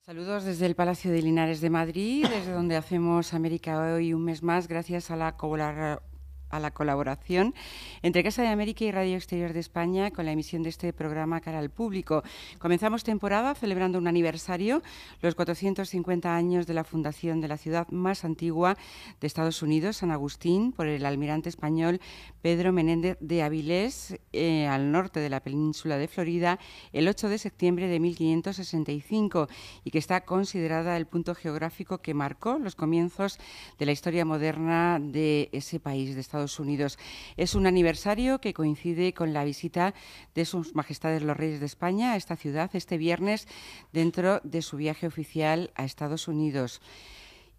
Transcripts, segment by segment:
Saludos desde el Palacio de Linares de Madrid, desde donde hacemos América Hoy un mes más, gracias a la colaboración entre Casa de América y Radio Exterior de España con la emisión de este programa cara al público. Comenzamos temporada celebrando un aniversario, los 450 años de la fundación de la ciudad más antigua de Estados Unidos, San Agustín, por el almirante español Pedro Menéndez de Avilés, al norte de la península de Florida, el 8 de septiembre de 1565, y que está considerada el punto geográfico que marcó los comienzos de la historia moderna de ese país, de Estados Unidos. Es un aniversario que coincide con la visita de sus majestades los reyes de España a esta ciudad este viernes dentro de su viaje oficial a Estados Unidos.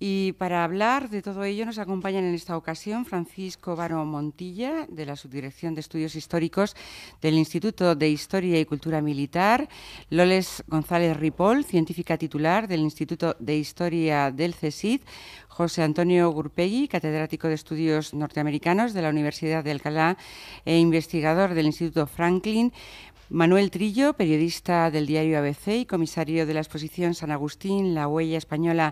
Y para hablar de todo ello nos acompañan en esta ocasión Francisco Varo Montilla, de la Subdirección de Estudios Históricos del Instituto de Historia y Cultura Militar, Loles González Ripoll, científica titular del Instituto de Historia del CSIC, José Antonio Gurpegui, catedrático de Estudios Norteamericanos de la Universidad de Alcalá e investigador del Instituto Franklin, Manuel Trillo, periodista del diario ABC y comisario de la exposición San Agustín, la huella española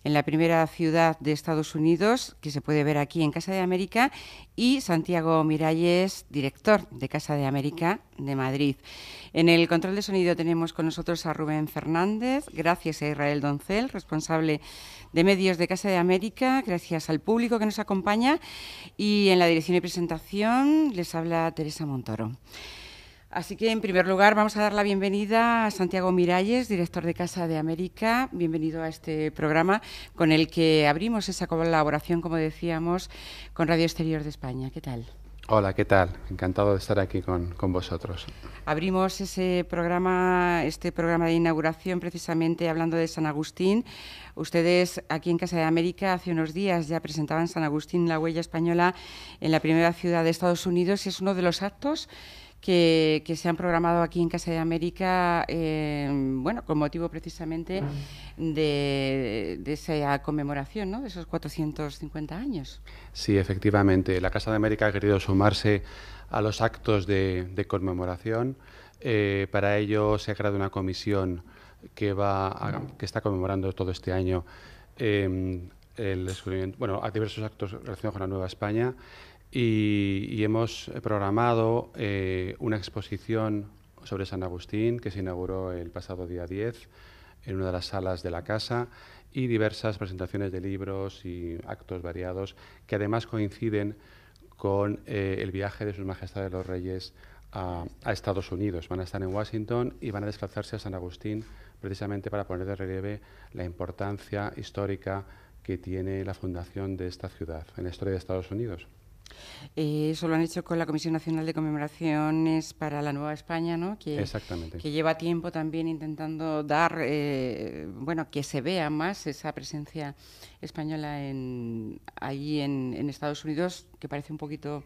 en la primera ciudad de Estados Unidos, que se puede ver aquí en Casa de América, y Santiago Miralles, director de Casa de América de Madrid. En el control de sonido tenemos con nosotros a Rubén Fernández, gracias a Israel Doncel, responsable de medios de Casa de América, gracias al público que nos acompaña, y en la dirección y presentación les habla Teresa Montoro. Así que, en primer lugar, vamos a dar la bienvenida a Santiago Miralles, director de Casa de América. Bienvenido a este programa con el que abrimos esa colaboración, como decíamos, con Radio Exterior de España. ¿Qué tal? Hola, ¿qué tal? Encantado de estar aquí con vosotros. Abrimos este programa de inauguración precisamente hablando de San Agustín. Ustedes aquí en Casa de América hace unos días ya presentaban San Agustín, la huella española en la primera ciudad de Estados Unidos, y es uno de los actos que se han programado aquí en Casa de América, con motivo precisamente de esa conmemoración, ¿no?, de esos 450 años. Sí, efectivamente. La Casa de América ha querido sumarse a los actos de conmemoración. Para ello se ha creado una comisión que está conmemorando todo este año el descubrimiento, a diversos actos relacionados con la Nueva España. Y hemos programado una exposición sobre San Agustín que se inauguró el pasado día 10 en una de las salas de la casa, y diversas presentaciones de libros y actos variados que además coinciden con el viaje de sus majestades los reyes a Estados Unidos. Van a estar en Washington y van a desplazarse a San Agustín precisamente para poner de relieve la importancia histórica que tiene la fundación de esta ciudad en la historia de Estados Unidos. Eso lo han hecho con la Comisión Nacional de Conmemoraciones para la Nueva España, ¿no? Exactamente. Que lleva tiempo también intentando dar, que se vea más esa presencia española allí en Estados Unidos, que parece un poquito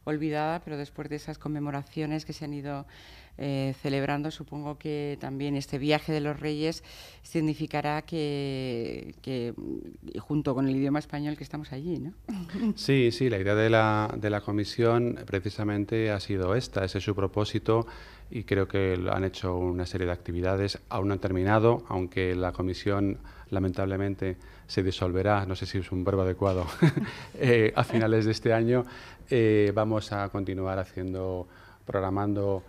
olvidada, pero después de esas conmemoraciones que se han ido celebrando, supongo que también este viaje de los Reyes significará que junto con el idioma español, que estamos allí, ¿no? Sí, la idea de la comisión precisamente ha sido ese es su propósito, y creo que han hecho una serie de actividades. Aún no han terminado, aunque la comisión lamentablemente se disolverá, no sé si es un verbo adecuado, a finales de este año. Vamos a continuar programando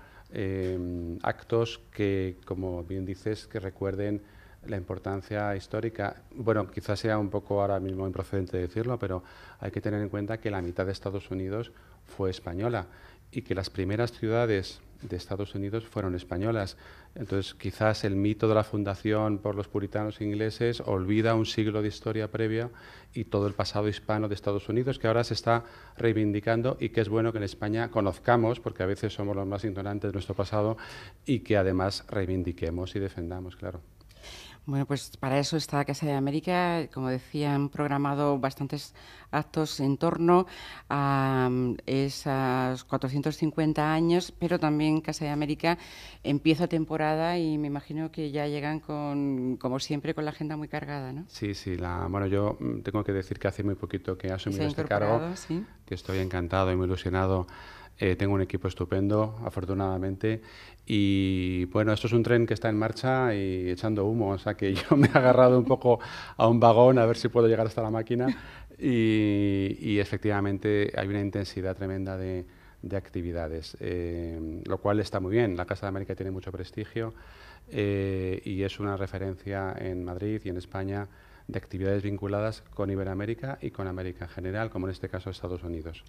actos que, como bien dices, que recuerden la importancia histórica. Bueno, quizás sea un poco ahora mismo improcedente decirlo, pero hay que tener en cuenta que la mitad de Estados Unidos fue española y que las primeras ciudades de Estados Unidos fueron españolas. Entonces, quizás el mito de la fundación por los puritanos ingleses olvida un siglo de historia previa y todo el pasado hispano de Estados Unidos, que ahora se está reivindicando, y que es bueno que en España conozcamos, porque a veces somos los más ignorantes de nuestro pasado, y que además reivindiquemos y defendamos, claro. Bueno, pues para eso está Casa de América. Como decía, han programado bastantes actos en torno a esos 450 años, pero también Casa de América empieza temporada y me imagino que ya llegan como siempre, con la agenda muy cargada, ¿no? Sí, yo tengo que decir que hace muy poquito que he asumido este cargo, ¿sí? Que estoy encantado y muy ilusionado Tengo un equipo estupendo, afortunadamente. Y bueno, esto es un tren que está en marcha y echando humo, o sea que yo me he agarrado un poco a un vagón a ver si puedo llegar hasta la máquina y efectivamente hay una intensidad tremenda de actividades, lo cual está muy bien. La Casa de América tiene mucho prestigio y es una referencia en Madrid y en España de actividades vinculadas con Iberoamérica y con América en general, como en este caso Estados Unidos.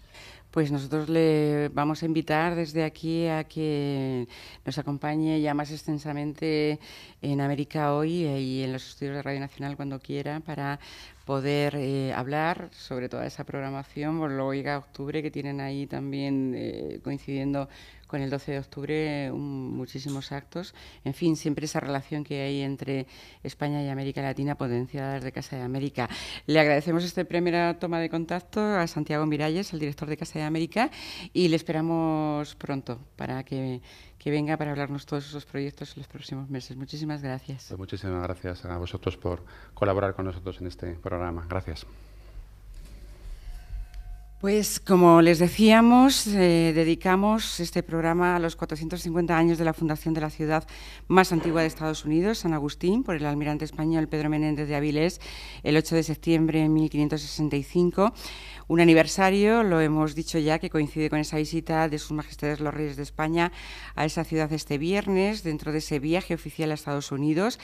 Pues nosotros le vamos a invitar desde aquí a que nos acompañe ya más extensamente en América Hoy y en los estudios de Radio Nacional cuando quiera para poder hablar sobre toda esa programación, por luego llega octubre, que tienen ahí también coincidiendo con el 12 de octubre muchísimos actos. En fin, siempre esa relación que hay entre España y América Latina potenciada desde Casa de América. Le agradecemos esta primera toma de contacto a Santiago Miralles, el director de Casa de América, y le esperamos pronto para que venga para hablarnos todos esos proyectos en los próximos meses. Muchísimas gracias. Pues muchísimas gracias a vosotros por colaborar con nosotros en este programa. Gracias. Pues como les decíamos, dedicamos este programa a los 450 años de la fundación de la ciudad más antigua de Estados Unidos, San Agustín, por el almirante español Pedro Menéndez de Avilés, el 8 de septiembre de 1565. Un aniversario, lo hemos dicho ya, que coincide con esa visita de sus majestades los reyes de España a esa ciudad este viernes, dentro de ese viaje oficial a Estados Unidos.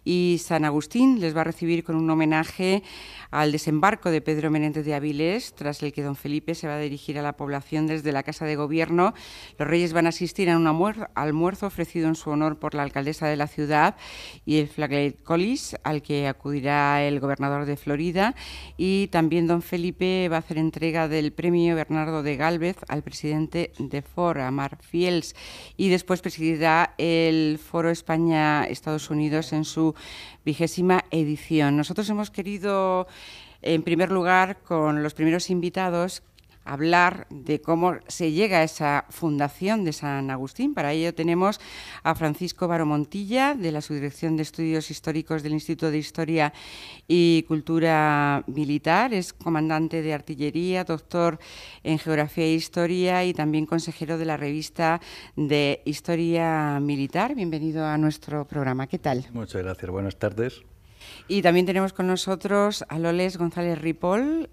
Y San Agustín les va a recibir con un homenaje al desembarco de Pedro Menéndez de Avilés, tras el que don Felipe se va a dirigir a la población desde la Casa de Gobierno. Los reyes van a asistir a un almuerzo ofrecido en su honor por la alcaldesa de la ciudad y el Flageolet College, al que acudirá el gobernador de Florida. Y también don Felipe va a hacer entrega del premio Bernardo de Gálvez al presidente de Ford, a Mark Fields, y después presidirá el Foro España-Estados Unidos en su 20ª edición. Nosotros hemos querido, en primer lugar, con los primeros invitados, hablar de cómo se llega a esa fundación de San Agustín. Para ello tenemos a Francisco Varo Montilla, de la Subdirección de Estudios Históricos del Instituto de Historia y Cultura Militar. Es comandante de artillería, doctor en Geografía e Historia y también consejero de la revista de Historia Militar. Bienvenido a nuestro programa. ¿Qué tal? Muchas gracias. Buenas tardes. Y también tenemos con nosotros a Loles González Ripoll,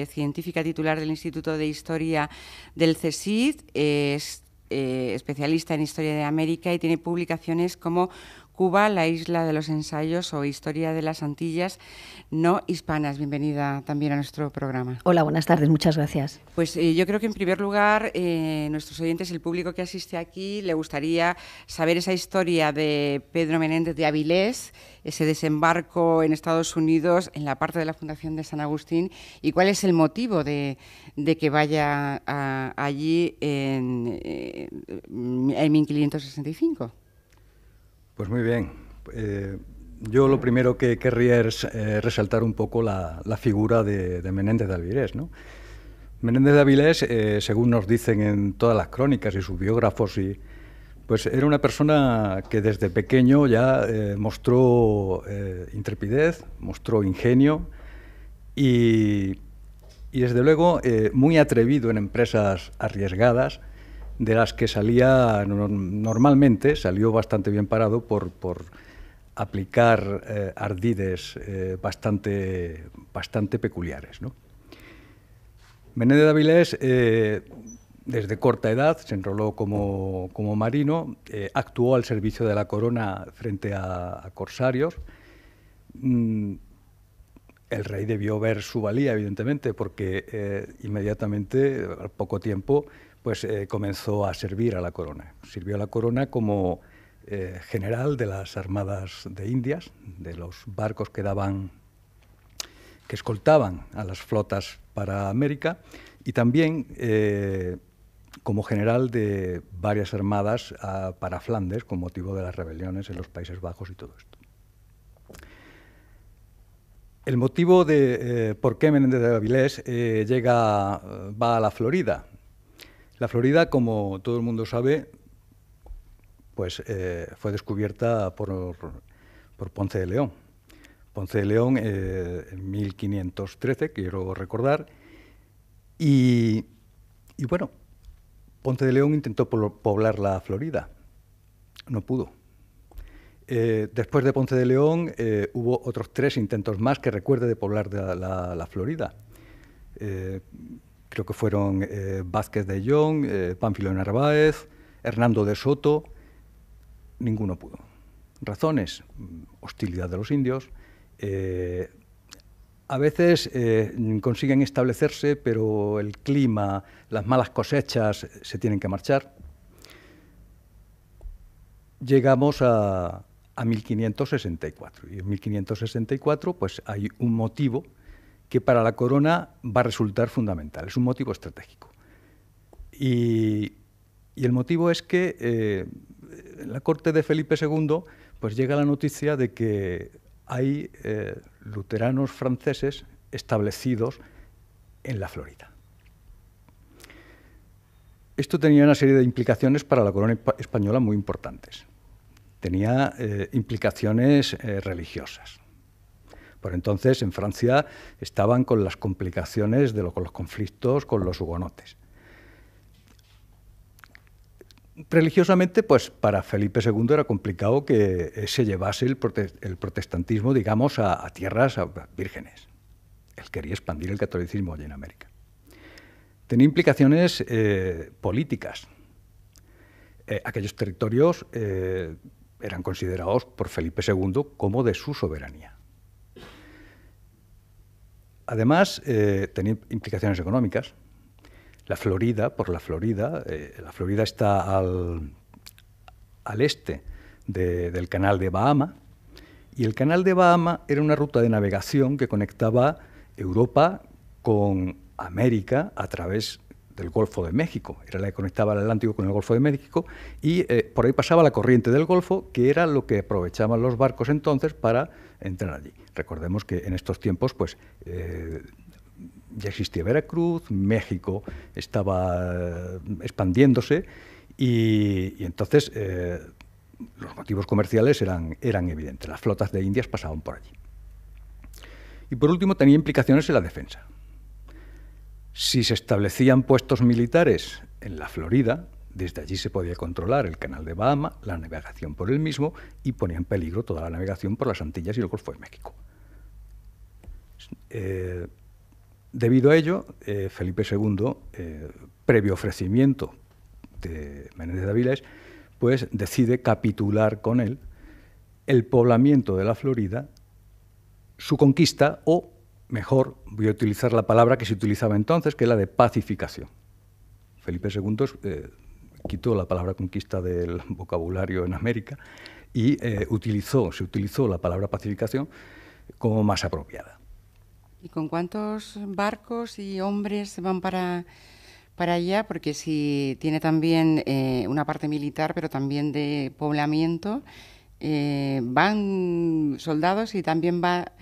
científica titular del Instituto de Historia del CSIC, es especialista en Historia de América y tiene publicaciones como Cuba, la isla de los ensayos o Historia de las Antillas no hispanas. Bienvenida también a nuestro programa. Hola, buenas tardes, muchas gracias. Pues yo creo que en primer lugar nuestros oyentes, el público que asiste aquí, le gustaría saber esa historia de Pedro Menéndez de Avilés, ese desembarco en Estados Unidos en la parte de la fundación de San Agustín y cuál es el motivo de que vaya allí en 1565. Pues muy bien. Yo lo primero que querría es resaltar un poco la figura de Menéndez de Avilés, ¿no? Menéndez de Avilés, según nos dicen en todas las crónicas y sus biógrafos, pues era una persona que desde pequeño ya mostró intrepidez, mostró ingenio y desde luego muy atrevido en empresas arriesgadas, de las que normalmente salió bastante bien parado por aplicar ardides bastante peculiares, ¿no? Menéndez de Avilés, desde corta edad, se enroló como marino, actuó al servicio de la corona frente a corsarios. El rey debió ver su valía, evidentemente, porque inmediatamente, al poco tiempo, pues comenzó a servir a la corona. Sirvió a la corona como general de las armadas de Indias, de los barcos que escoltaban a las flotas para América, y también como general de varias armadas para Flandes, con motivo de las rebeliones en los Países Bajos y todo esto. El motivo de por qué Menéndez de Avilés va a la Florida. La Florida, como todo el mundo sabe, pues fue descubierta por Ponce de León. Ponce de León en 1513, quiero recordar, y bueno, Ponce de León intentó poblar la Florida, no pudo. Después de Ponce de León hubo otros 3 intentos más que recuerde de poblar la Florida. Creo que fueron Vázquez de Ayllón, Pánfilo de Narváez, Hernando de Soto. Ninguno pudo. Razones: hostilidad de los indios. A veces consiguen establecerse, pero el clima, las malas cosechas se tienen que marchar. Llegamos a 1564 y en 1564 pues hay un motivo que para la corona va a resultar fundamental, es un motivo estratégico. Y el motivo es que en la corte de Felipe II pues llega la noticia de que hay luteranos franceses establecidos en la Florida. Esto tenía una serie de implicaciones para la corona española muy importantes. Tenía implicaciones religiosas. Por entonces, en Francia estaban con las complicaciones con los conflictos con los hugonotes. Religiosamente, pues para Felipe II era complicado que se llevase el protestantismo, digamos, a tierras vírgenes. Él quería expandir el catolicismo allí en América. Tenía implicaciones políticas. Aquellos territorios eran considerados por Felipe II como de su soberanía. Además, tenía implicaciones económicas. La Florida está al este del canal de Bahama, y el canal de Bahama era una ruta de navegación que conectaba Europa con América a través del Golfo de México. Era la que conectaba el Atlántico con el Golfo de México, y por ahí pasaba la corriente del Golfo, que era lo que aprovechaban los barcos entonces para entrar allí. Recordemos que en estos tiempos pues, ya existía Veracruz, México estaba expandiéndose, y entonces los motivos comerciales eran evidentes. Las flotas de Indias pasaban por allí. Y por último, tenía implicaciones en la defensa. Si se establecían puestos militares en la Florida, desde allí se podía controlar el canal de Bahama, la navegación por el mismo, y ponía en peligro toda la navegación por las Antillas y el Golfo de México. Debido a ello, Felipe II, previo ofrecimiento de Menéndez de Avilés, pues decide capitular con él el poblamiento de la Florida, su conquista, o mejor, voy a utilizar la palabra que se utilizaba entonces, que es la de pacificación. Felipe II quitó la palabra conquista del vocabulario en América y se utilizó la palabra pacificación como más apropiada. ¿Y con cuántos barcos y hombres van para allá? Porque si tiene también una parte militar, pero también de poblamiento, ¿van soldados y también va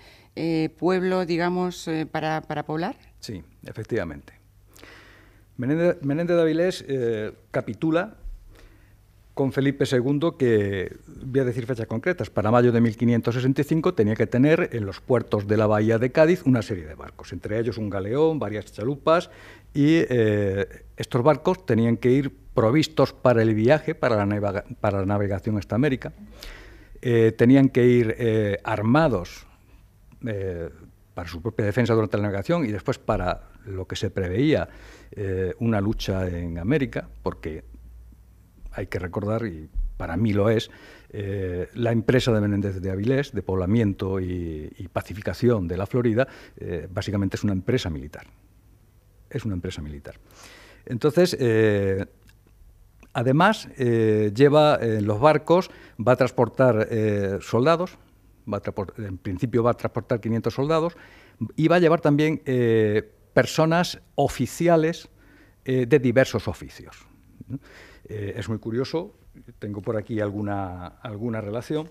pueblo, digamos, para poblar? Sí, efectivamente. Menéndez de Avilés capitula con Felipe II, que, voy a decir fechas concretas, para mayo de 1565 tenía que tener en los puertos de la bahía de Cádiz una serie de barcos, entre ellos un galeón, varias chalupas, y estos barcos tenían que ir provistos para el viaje, para la navegación hasta América, tenían que ir armados para su propia defensa durante la navegación y después para lo que se preveía una lucha en América, porque hay que recordar, y para mí lo es, la empresa de Menéndez de Avilés, de poblamiento y pacificación de la Florida, básicamente es una empresa militar. Es una empresa militar. Entonces, además, lleva en los barcos, va a transportar soldados, en principio va a transportar 500 soldados, y va a llevar también personas oficiales de diversos oficios. Es muy curioso, tengo por aquí alguna relación,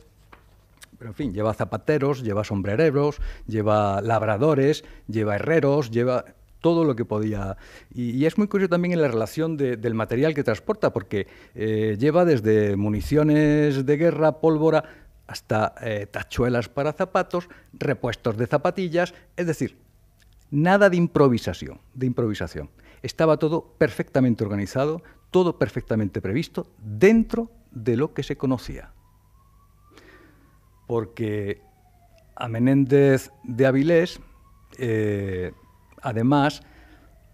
pero en fin, lleva zapateros, lleva sombrereros, lleva labradores, lleva herreros, lleva todo lo que podía. Y es muy curioso también en la relación del material que transporta, porque lleva desde municiones de guerra, pólvora, hasta tachuelas para zapatos, repuestos de zapatillas, es decir, nada de improvisación. Estaba todo perfectamente organizado, todo perfectamente previsto dentro de lo que se conocía. Porque a Menéndez de Avilés, además,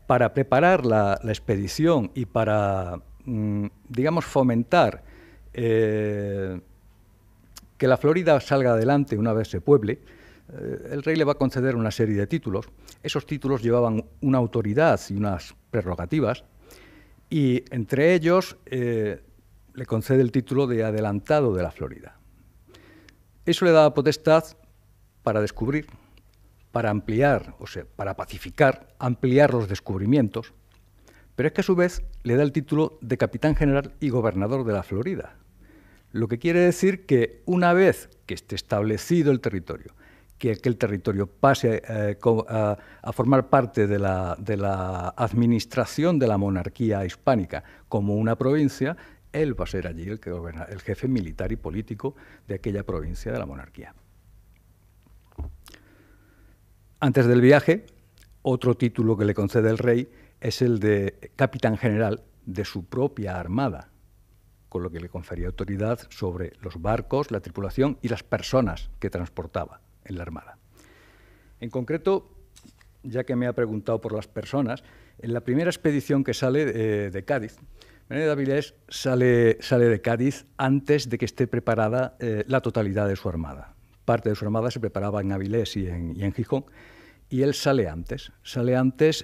para preparar la expedición y para, digamos, fomentar que la Florida salga adelante una vez se pueble, el rey le va a conceder una serie de títulos. Esos títulos llevaban una autoridad y unas prerrogativas, y entre ellos le concede el título de adelantado de la Florida. Eso le daba potestad para descubrir, para ampliar, o sea, para pacificar, ampliar los descubrimientos, pero es que a su vez le da el título de capitán general y gobernador de la Florida, lo que quiere decir que una vez que esté establecido el territorio, que aquel territorio pase a formar parte de la administración de la monarquía hispánica como una provincia, él va a ser allí el jefe militar y político de aquella provincia de la monarquía. Antes del viaje, otro título que le concede el rey es el de capitán general de su propia armada, con lo que le confería autoridad sobre los barcos, la tripulación y las personas que transportaba en la armada. En concreto, ya que me ha preguntado por las personas, en la primera expedición que sale de Cádiz, Menéndez de Avilés sale de Cádiz antes de que esté preparada la totalidad de su armada. Parte de su armada se preparaba en Avilés y en Gijón, y él sale antes,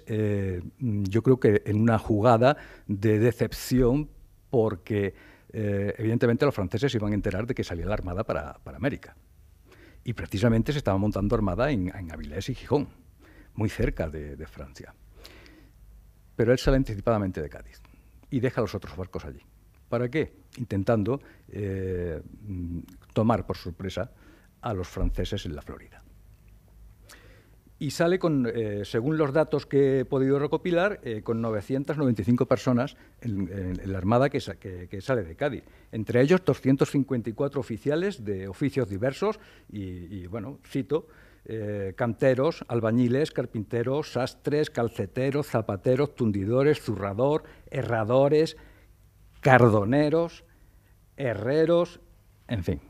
yo creo que en una jugada de decepción, porque evidentemente los franceses iban a enterar de que salía la armada para América. Y precisamente se estaba montando armada en Avilés y Gijón, muy cerca de Francia. Pero él sale anticipadamente de Cádiz y deja los otros barcos allí. ¿Para qué? Intentando tomar por sorpresa a los franceses en la Florida. Y sale con, según los datos que he podido recopilar, con 995 personas en la armada que sale de Cádiz. Entre ellos 254 oficiales de oficios diversos y bueno, cito, canteros, albañiles, carpinteros, sastres, calceteros, zapateros, tundidores, zurrador, herradores, cardoneros, herreros, en fin.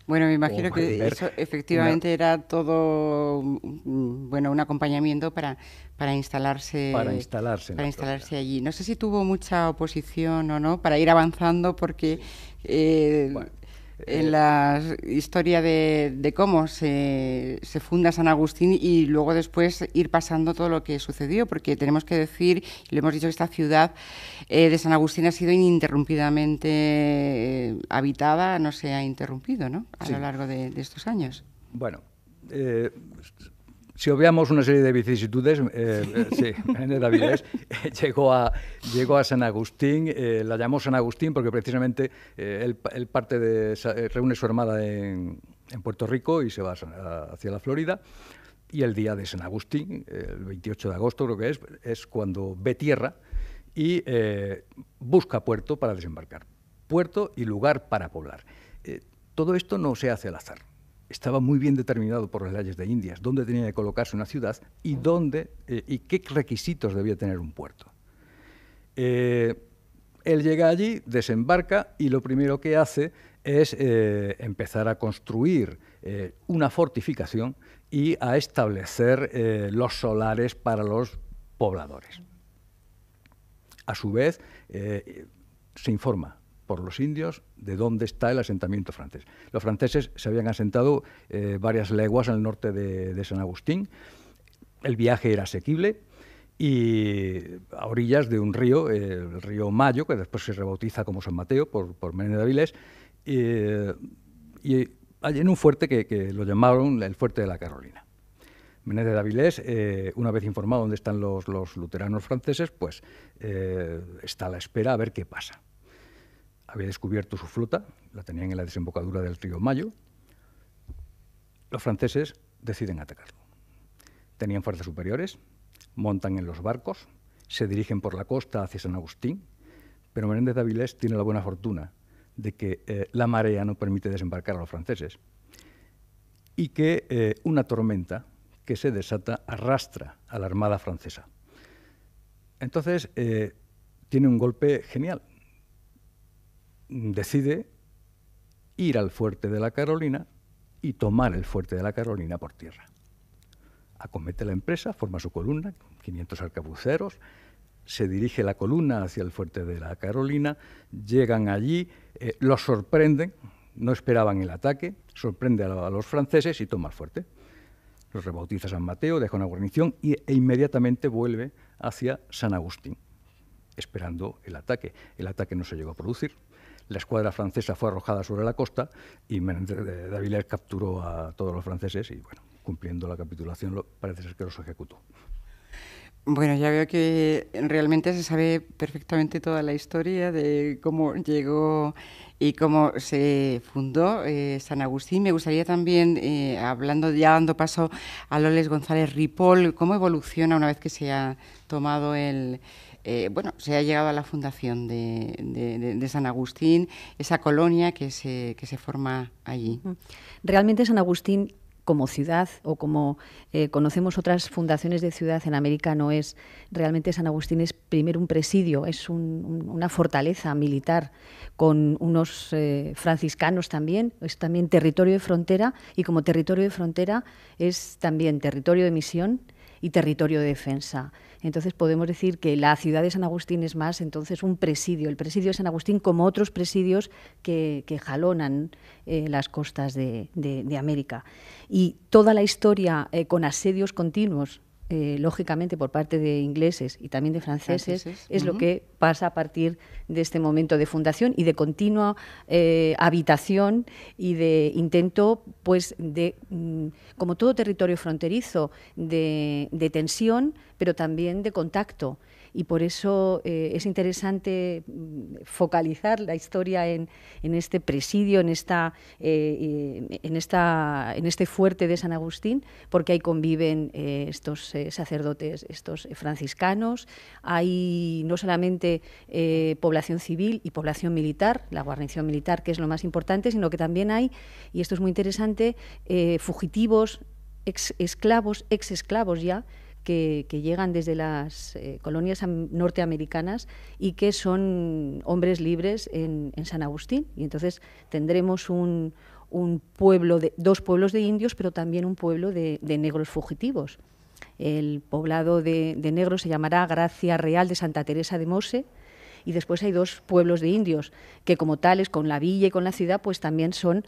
Bueno, me imagino que eso efectivamente era todo, bueno, un acompañamiento para instalarse allí. No sé si tuvo mucha oposición o no para ir avanzando, porque en la historia de cómo se funda San Agustín y luego después ir pasando todo lo que sucedió, porque tenemos que decir, y lo hemos dicho, que esta ciudad de San Agustín ha sido ininterrumpidamente habitada, no se ha interrumpido, ¿no?, a lo largo de estos años. Bueno, si obviamos una serie de vicisitudes, Menéndez de Avilés llegó a San Agustín, la llamó San Agustín porque precisamente él reúne su armada en Puerto Rico y se va hacia la Florida, y el día de San Agustín, el 28 de agosto creo que es cuando ve tierra y busca puerto para desembarcar, puerto y lugar para poblar. Todo esto no se hace al azar. Estaba muy bien determinado por las leyes de Indias dónde tenía que colocarse una ciudad y qué requisitos debía tener un puerto. Él llega allí, desembarca y lo primero que hace es empezar a construir una fortificación y a establecer los solares para los pobladores. A su vez, se informa por los indios de dónde está el asentamiento francés. Los franceses se habían asentado varias leguas al norte de San Agustín. El viaje era asequible y a orillas de un río, el río Mayo, que después se rebautiza como San Mateo por Menéndez de Avilés, y allí en un fuerte que lo llamaron el Fuerte de la Carolina. Menéndez de Avilés, una vez informado dónde están los luteranos franceses, pues está a la espera a ver qué pasa. Había descubierto su flota, la tenían en la desembocadura del río Mayo. Los franceses deciden atacarlo. Tenían fuerzas superiores, montan en los barcos, se dirigen por la costa hacia San Agustín, pero Menéndez de Avilés tiene la buena fortuna de que la marea no permite desembarcar a los franceses y que una tormenta que se desata arrastra a la armada francesa. Entonces, tiene un golpe genial. Decide ir al fuerte de la Carolina y tomar el fuerte de la Carolina por tierra. Acomete la empresa, forma su columna, 500 arcabuceros, se dirige la columna hacia el fuerte de la Carolina, llegan allí, los sorprenden, no esperaban el ataque, sorprende a los franceses y toma el fuerte. Los rebautiza San Mateo, deja una guarnición e inmediatamente vuelve hacia San Agustín, esperando el ataque. El ataque no se llegó a producir. La escuadra francesa fue arrojada sobre la costa y Menéndez de Avilés capturó a todos los franceses y, bueno, cumpliendo la capitulación, parece ser que los ejecutó. Bueno, ya veo que realmente se sabe perfectamente toda la historia de cómo llegó y cómo se fundó San Agustín. Me gustaría también, dando paso a Loles González Ripoll, cómo evoluciona una vez que se ha tomado se ha llegado a la fundación de San Agustín, esa colonia que se forma allí. Realmente San Agustín, como ciudad o como conocemos otras fundaciones de ciudad en América, no es realmente. San Agustín es primero un presidio, es una fortaleza militar con unos franciscanos también, es también territorio de frontera y como territorio de frontera es también territorio de misión y territorio de defensa. Entonces podemos decir que la ciudad de San Agustín es más entonces un presidio, el presidio de San Agustín como otros presidios que jalonan las costas de América. Y toda la historia con asedios continuos, lógicamente por parte de ingleses y también de franceses, es lo que pasa a partir de este momento de fundación y de continua habitación y de intento, pues, como todo territorio fronterizo, de tensión, pero también de contacto. Y por eso es interesante focalizar la historia en este presidio, en este fuerte de San Agustín, porque ahí conviven estos sacerdotes, estos franciscanos. Hay no solamente población civil y población militar, la guarnición militar, que es lo más importante, sino que también hay, y esto es muy interesante, fugitivos, ex-esclavos ya, que llegan desde las colonias norteamericanas y que son hombres libres en San Agustín. Y entonces tendremos dos pueblos de indios, pero también un pueblo de negros fugitivos. El poblado de negros se llamará Gracia Real de Santa Teresa de Mose, y después hay dos pueblos de indios que, como tales, con la villa y con la ciudad, pues también son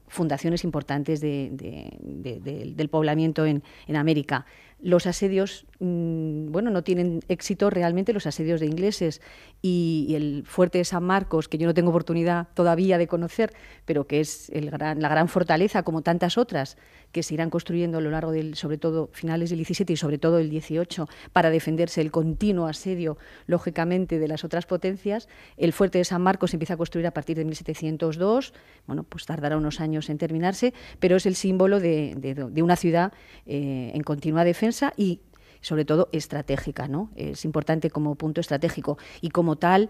fundaciones importantes del poblamiento en América. Los asedios, no tienen éxito realmente los asedios de ingleses y el fuerte de San Marcos, que yo no tengo oportunidad todavía de conocer, pero que es la gran fortaleza, como tantas otras, que se irán construyendo a lo largo sobre todo finales del XVII y sobre todo del XVIII, para defenderse el continuo asedio, lógicamente, de las otras potencias. El fuerte de San Marcos se empieza a construir a partir de 1702, pues tardará unos años en terminarse, pero es el símbolo de una ciudad en continua defensa y sobre todo estratégica, ¿no? Es importante como punto estratégico y como tal,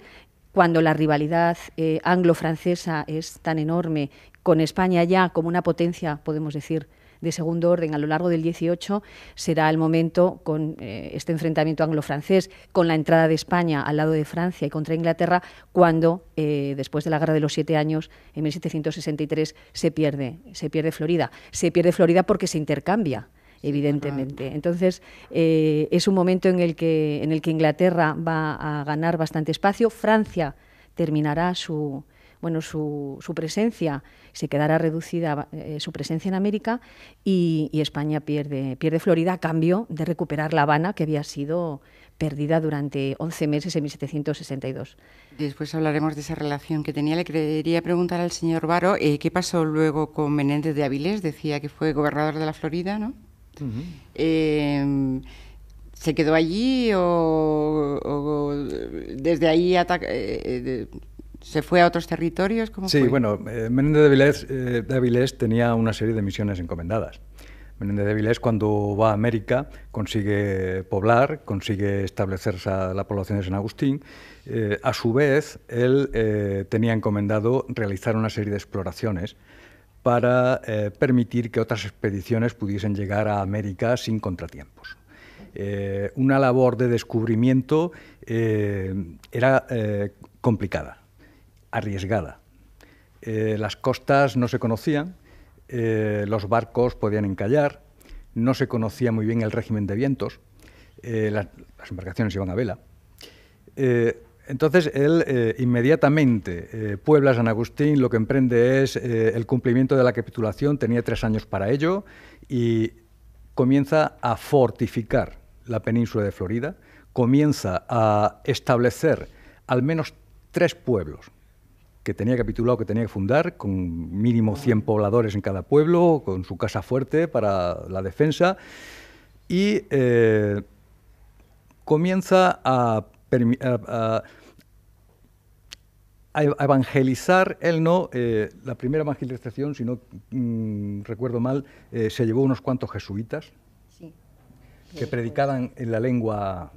cuando la rivalidad anglo-francesa es tan enorme, con España ya como una potencia, podemos decir, de segundo orden a lo largo del XVIII, será el momento, con este enfrentamiento anglo-francés, con la entrada de España al lado de Francia y contra Inglaterra, cuando, después de la Guerra de los 7 Años, en 1763, se pierde Florida. Se pierde Florida porque se intercambia, evidentemente. Entonces, es un momento en el que Inglaterra va a ganar bastante espacio. Francia terminará su presencia, se quedará reducida su presencia en América y España pierde Florida a cambio de recuperar La Habana, que había sido perdida durante 11 meses en 1762. Después hablaremos de esa relación que tenía. Le quería preguntar al señor Varo, ¿qué pasó luego con Menéndez de Avilés? Decía que fue gobernador de la Florida, ¿no? ¿Se quedó allí o desde ahí se fue a otros territorios? ¿Cómo sí, fue? Bueno, Menéndez de Avilés tenía una serie de misiones encomendadas. Menéndez de Avilés, cuando va a América, consigue poblar, consigue establecerse a la población de San Agustín. A su vez, él tenía encomendado realizar una serie de exploraciones para permitir que otras expediciones pudiesen llegar a América sin contratiempos. Una labor de descubrimiento era complicada, arriesgada. Las costas no se conocían, los barcos podían encallar, no se conocía muy bien el régimen de vientos, las embarcaciones iban a vela. Entonces, él inmediatamente puebla San Agustín, lo que emprende es el cumplimiento de la capitulación, tenía 3 años para ello, y comienza a fortificar la península de Florida, comienza a establecer al menos 3 pueblos que tenía capitulado, que tenía que fundar, con mínimo 100 pobladores en cada pueblo, con su casa fuerte para la defensa, y comienza a evangelizar. Él no, la primera evangelización, si no recuerdo mal, se llevó unos cuantos jesuitas, sí, que predicaban en la lengua,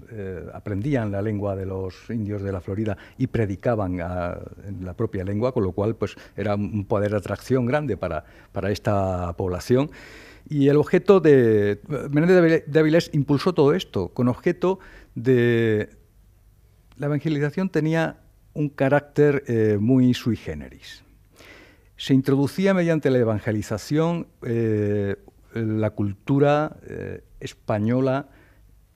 aprendían la lengua de los indios de la Florida y predicaban en la propia lengua, con lo cual pues, era un poder de atracción grande para esta población. Y el objeto de Menéndez de Avilés impulsó todo esto, con objeto de... La evangelización tenía un carácter muy sui generis. Se introducía mediante la evangelización la cultura española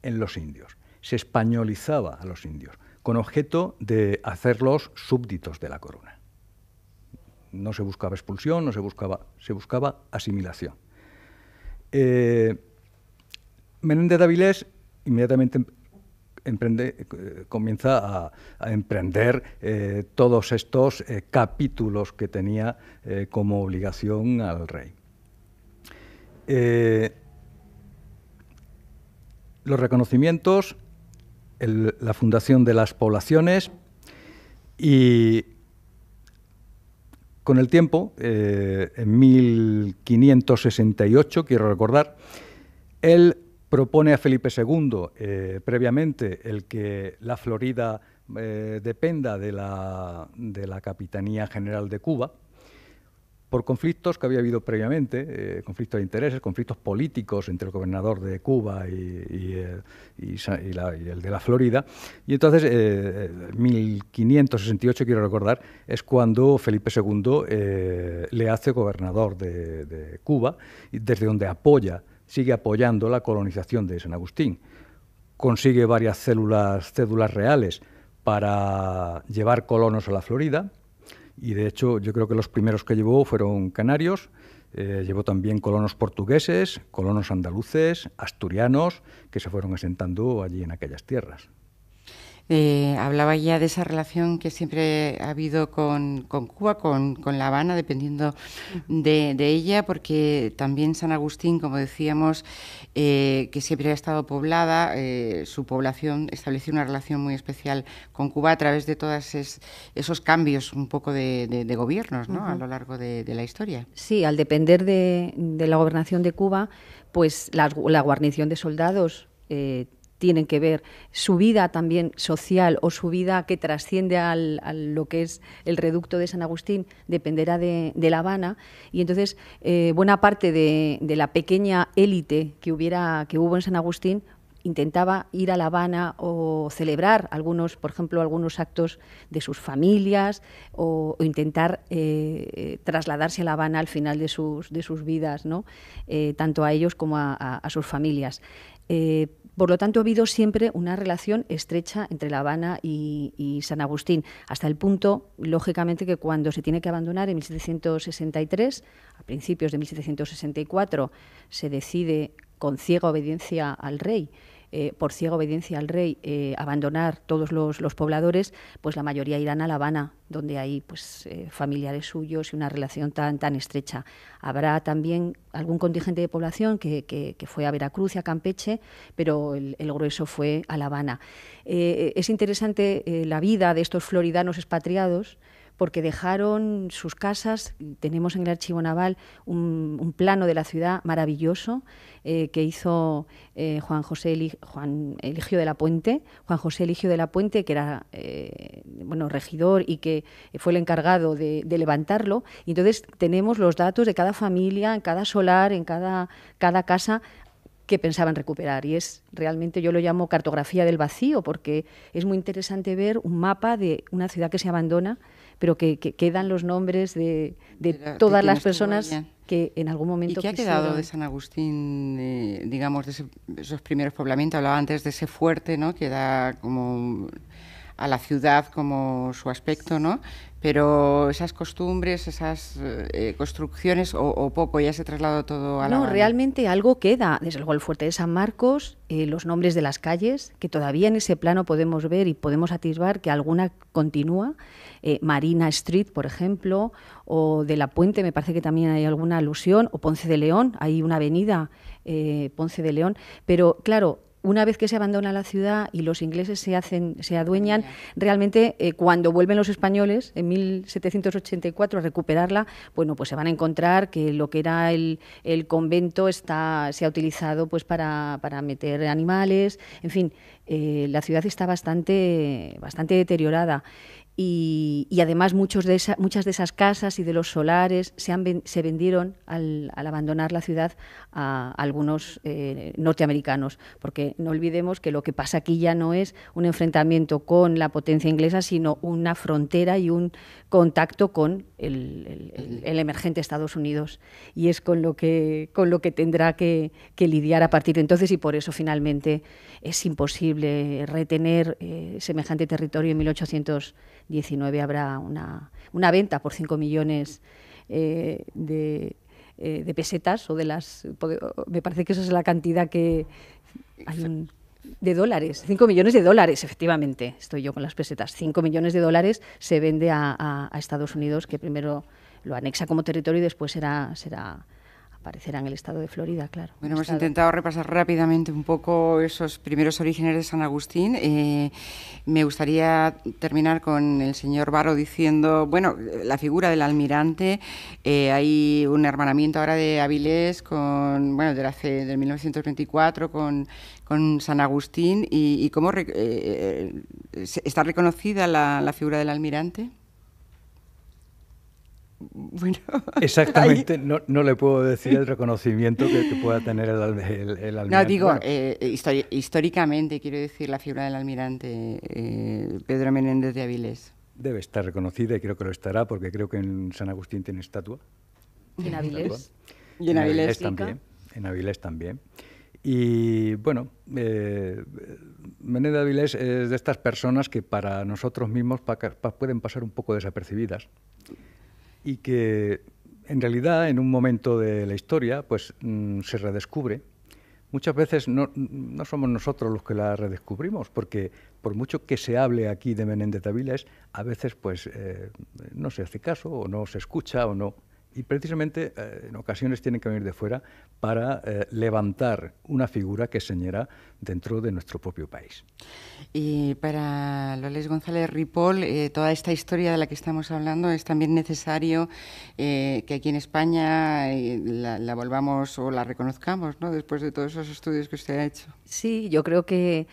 en los indios. Se españolizaba a los indios, con objeto de hacerlos súbditos de la corona. No se buscaba expulsión, se buscaba asimilación. Menéndez de Avilés inmediatamente comienza a emprender todos estos capítulos que tenía como obligación al rey. Los reconocimientos, la fundación de las poblaciones, y con el tiempo, en 1568, quiero recordar, él propone a Felipe II, previamente, el que la Florida dependa de la Capitanía General de Cuba, por conflictos que había habido previamente, conflictos de intereses, conflictos políticos entre el gobernador de Cuba y el de la Florida. Y entonces, en 1568, quiero recordar, es cuando Felipe II le hace gobernador de Cuba, desde donde sigue apoyando la colonización de San Agustín. Consigue varias cédulas reales para llevar colonos a la Florida, y de hecho yo creo que los primeros que llevó fueron canarios, llevó también colonos portugueses, colonos andaluces, asturianos, que se fueron asentando allí en aquellas tierras. Hablaba ya de esa relación que siempre ha habido con Cuba, con La Habana, dependiendo de ella, porque también San Agustín, como decíamos, que siempre ha estado poblada, su población estableció una relación muy especial con Cuba a través de todos esos cambios un poco de gobiernos, ¿no? A lo largo de la historia. Sí, al depender de la gobernación de Cuba, pues la guarnición de soldados tienen que ver su vida también social o su vida que trasciende a lo que es el reducto de San Agustín, dependerá de La Habana, y entonces buena parte de la pequeña élite que hubo en San Agustín intentaba ir a La Habana o celebrar por ejemplo, algunos actos de sus familias o intentar trasladarse a La Habana al final de sus vidas, ¿no? Tanto a ellos como a sus familias. Por lo tanto, ha habido siempre una relación estrecha entre La Habana y San Agustín, hasta el punto, lógicamente, que cuando se tiene que abandonar en 1763, a principios de 1764, se decide, con ciega obediencia al rey, abandonar todos los pobladores, pues la mayoría irán a La Habana, donde hay pues, familiares suyos y una relación tan estrecha. Habrá también algún contingente de población que fue a Veracruz y a Campeche, pero el grueso fue a La Habana. Es interesante la vida de estos floridanos expatriados, porque dejaron sus casas. Tenemos en el Archivo Naval un plano de la ciudad maravilloso que hizo Juan Eligio de la Puente, que era regidor y que fue el encargado de levantarlo. Y entonces tenemos los datos de cada familia, en cada solar, en cada casa, que pensaban recuperar. Y es realmente, yo lo llamo cartografía del vacío, porque es muy interesante ver un mapa de una ciudad que se abandona, pero que quedan los nombres de todas las personas que en algún momento... ¿Y qué ha quedado de San Agustín, digamos, de esos primeros poblamientos? Hablaba antes de ese fuerte, ¿no?, que da como a la ciudad como su aspecto, ¿no? Pero esas costumbres, esas construcciones o poco, ya se trasladó todo a la... No, realmente algo queda. Desde luego el fuerte de San Marcos, los nombres de las calles, que todavía en ese plano podemos ver y podemos atisbar que alguna continúa. Marina Street, por ejemplo, o de la Puente, me parece que también hay alguna alusión, o Ponce de León, hay una avenida, Ponce de León. Pero claro, una vez que se abandona la ciudad y los ingleses se adueñan, realmente cuando vuelven los españoles en 1784 a recuperarla, bueno, pues se van a encontrar que lo que era el convento se ha utilizado pues para meter animales, en fin, la ciudad está bastante deteriorada. Y además muchas de esas casas y de los solares se vendieron al abandonar la ciudad a algunos norteamericanos, porque no olvidemos que lo que pasa aquí ya no es un enfrentamiento con la potencia inglesa, sino una frontera y un contacto con el emergente Estados Unidos, y es con lo que tendrá que lidiar a partir de entonces, y por eso finalmente es imposible retener semejante territorio. En 1819 habrá una venta por 5 millones de pesetas, me parece que esa es la cantidad que hay de dólares, 5 millones de dólares, efectivamente, estoy yo con las pesetas, 5 millones de dólares se vende a Estados Unidos, que primero lo anexa como territorio y después aparecerá en el estado de Florida, claro. Bueno, hemos intentado repasar rápidamente un poco esos primeros orígenes de San Agustín. Me gustaría terminar con el señor Baro diciendo, bueno, la figura del almirante, hay un hermanamiento ahora de Avilés del 1924 con San Agustín, y cómo está reconocida la figura del almirante. Bueno, exactamente, no le puedo decir el reconocimiento que pueda tener el almirante. No, digo, bueno, históricamente, quiero decir, la figura del almirante Pedro Menéndez de Avilés. Debe estar reconocida, y creo que lo estará, porque creo que en San Agustín tiene estatua. ¿Y en Avilés? Y en Avilés también. En Avilés también. Y bueno, Menéndez de Avilés es de estas personas que para nosotros mismos pueden pasar un poco desapercibidas, y que en realidad en un momento de la historia pues se redescubre. Muchas veces no somos nosotros los que la redescubrimos, porque por mucho que se hable aquí de Menéndez de Avilés, a veces pues no se hace caso, o no se escucha, o no. Y precisamente en ocasiones tienen que venir de fuera para levantar una figura que señera dentro de nuestro propio país. Y para Loles González Ripoll, toda esta historia de la que estamos hablando, es también necesario que aquí en España la volvamos o la reconozcamos, ¿no?, después de todos esos estudios que usted ha hecho. Sí, yo creo que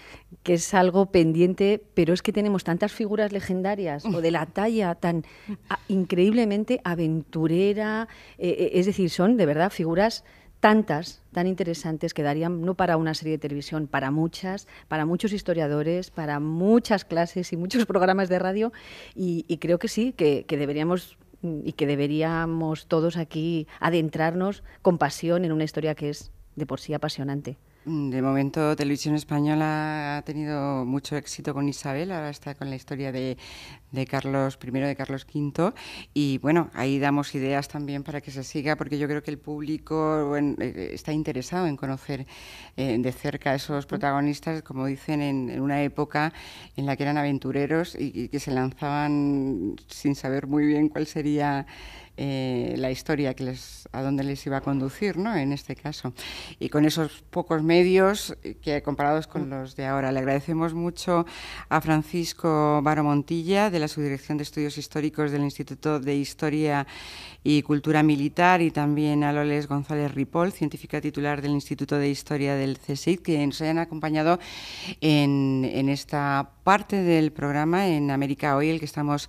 es algo pendiente, pero es que tenemos tantas figuras legendarias o de la talla tan increíblemente aventurera, es decir, son de verdad figuras tan interesantes que darían no para una serie de televisión, para muchos historiadores, para muchas clases y muchos programas de radio, y creo que sí, que deberíamos todos aquí adentrarnos con pasión en una historia que es de por sí apasionante. De momento, Televisión Española ha tenido mucho éxito con Isabel, ahora está con la historia de Carlos I, de Carlos V, y bueno, ahí damos ideas también para que se siga, porque yo creo que el público está interesado en conocer de cerca a esos protagonistas, como dicen, en una época en la que eran aventureros y que se lanzaban sin saber muy bien cuál sería la historia a dónde les iba a conducir, ¿no?, en este caso. Y con esos pocos medios que comparados con los de ahora. Le agradecemos mucho a Francisco Baro Montilla, de la Subdirección de Estudios Históricos del Instituto de Historia y Cultura Militar, y también a Loles González Ripoll, científica titular del Instituto de Historia del CSIC, que nos hayan acompañado en esta parte del programa, en América Hoy, el que estamos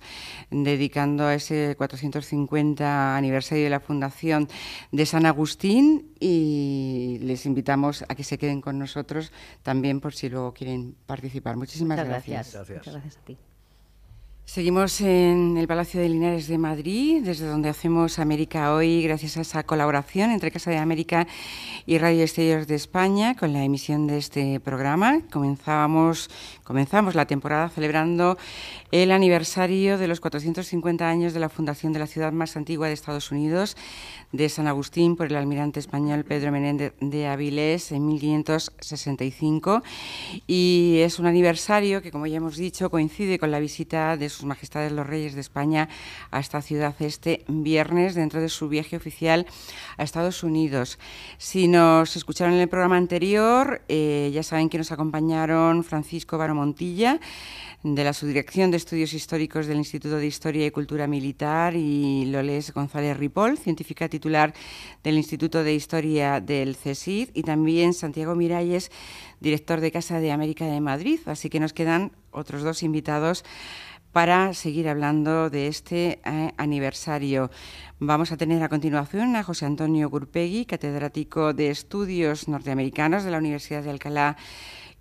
dedicando a ese 450 aniversario de la fundación de San Agustín, y le les invitamos a que se queden con nosotros también por si luego quieren participar. Muchísimas gracias. Muchas gracias a ti. Seguimos en el Palacio de Linares de Madrid, desde donde hacemos América Hoy, gracias a esa colaboración entre Casa de América y Radio Exterior de España, con la emisión de este programa. Comenzamos la temporada celebrando el aniversario de los 450 años de la fundación de la ciudad más antigua de Estados Unidos, de San Agustín, por el almirante español Pedro Menéndez de Avilés en 1565. Y es un aniversario que, como ya hemos dicho, coincide con la visita de Sus Majestades los Reyes de España a esta ciudad este viernes, dentro de su viaje oficial a Estados Unidos. Si nos escucharon en el programa anterior, ya saben que nos acompañaron Francisco Varo Montilla, de la Subdirección de Estudios Históricos del Instituto de Historia y Cultura Militar, y Loles González Ripoll, científica titular del Instituto de Historia del CSIC, y también Santiago Miralles, director de Casa de América de Madrid. Así que nos quedan otros dos invitados para seguir hablando de este aniversario. Vamos a tener a continuación a José Antonio Gurpegui, catedrático de Estudios Norteamericanos de la Universidad de Alcalá,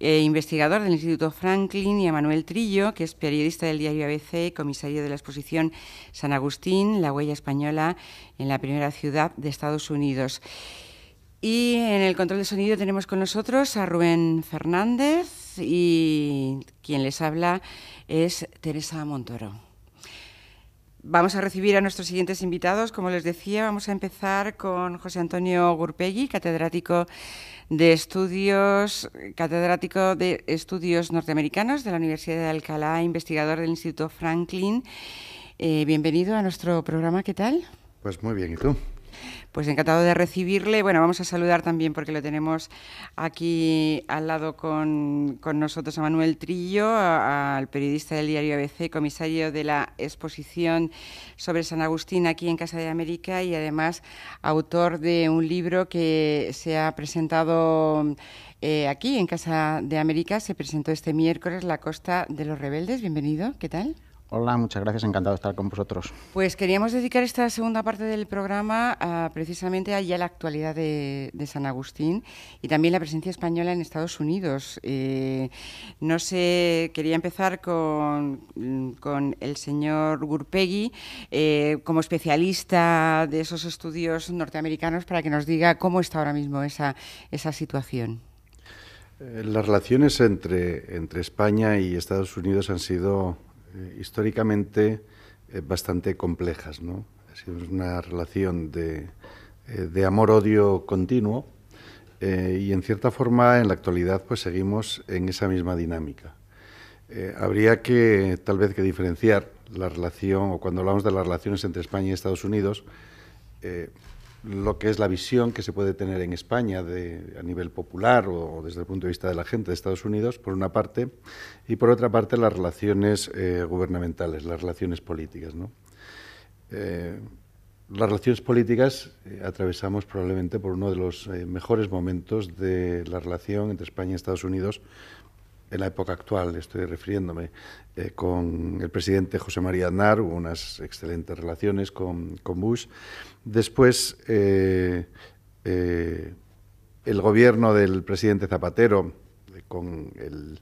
investigador del Instituto Franklin, y a Manuel Trillo, que es periodista del diario ABC, comisario de la exposición San Agustín, la huella española en la primera ciudad de Estados Unidos. Y en el control de sonido tenemos con nosotros a Rubén Fernández, y quien les habla es Teresa Montoro. Vamos a recibir a nuestros siguientes invitados. Como les decía, vamos a empezar con José Antonio Gurpegui, catedrático de Estudios Norteamericanos de la Universidad de Alcalá, investigador del Instituto Franklin. Bienvenido a nuestro programa, ¿qué tal? Pues muy bien, ¿y tú? Pues encantado de recibirle. Bueno, vamos a saludar también, porque lo tenemos aquí al lado con nosotros, a Manuel Trillo, al periodista del diario ABC, comisario de la exposición sobre San Agustín aquí en Casa de América, y además autor de un libro que se ha presentado aquí en Casa de América. Se presentó este miércoles, La Costa de los Rebeldes. Bienvenido, ¿qué tal? Hola, muchas gracias, encantado de estar con vosotros. Pues queríamos dedicar esta segunda parte del programa precisamente a ya la actualidad de San Agustín y también la presencia española en Estados Unidos. No sé, quería empezar con el señor Gurpegui, como especialista de esos estudios norteamericanos, para que nos diga cómo está ahora mismo esa situación. Las relaciones entre España y Estados Unidos han sido históricamente bastante complejas, ¿no? Ha sido una relación de amor-odio continuo, y en cierta forma en la actualidad pues seguimos en esa misma dinámica. Habría que tal vez que diferenciar la relación, o cuando hablamos de las relaciones entre España y Estados Unidos, lo que es la visión que se puede tener en España a nivel popular o desde el punto de vista de la gente de Estados Unidos, por una parte, y por otra parte las relaciones gubernamentales, las relaciones políticas, ¿no? Las relaciones políticas atravesamos probablemente por uno de los mejores momentos de la relación entre España y Estados Unidos en la época actual. Estoy refiriéndome con el presidente José María Aznar, hubo unas excelentes relaciones con Bush. Después, el gobierno del presidente Zapatero, con el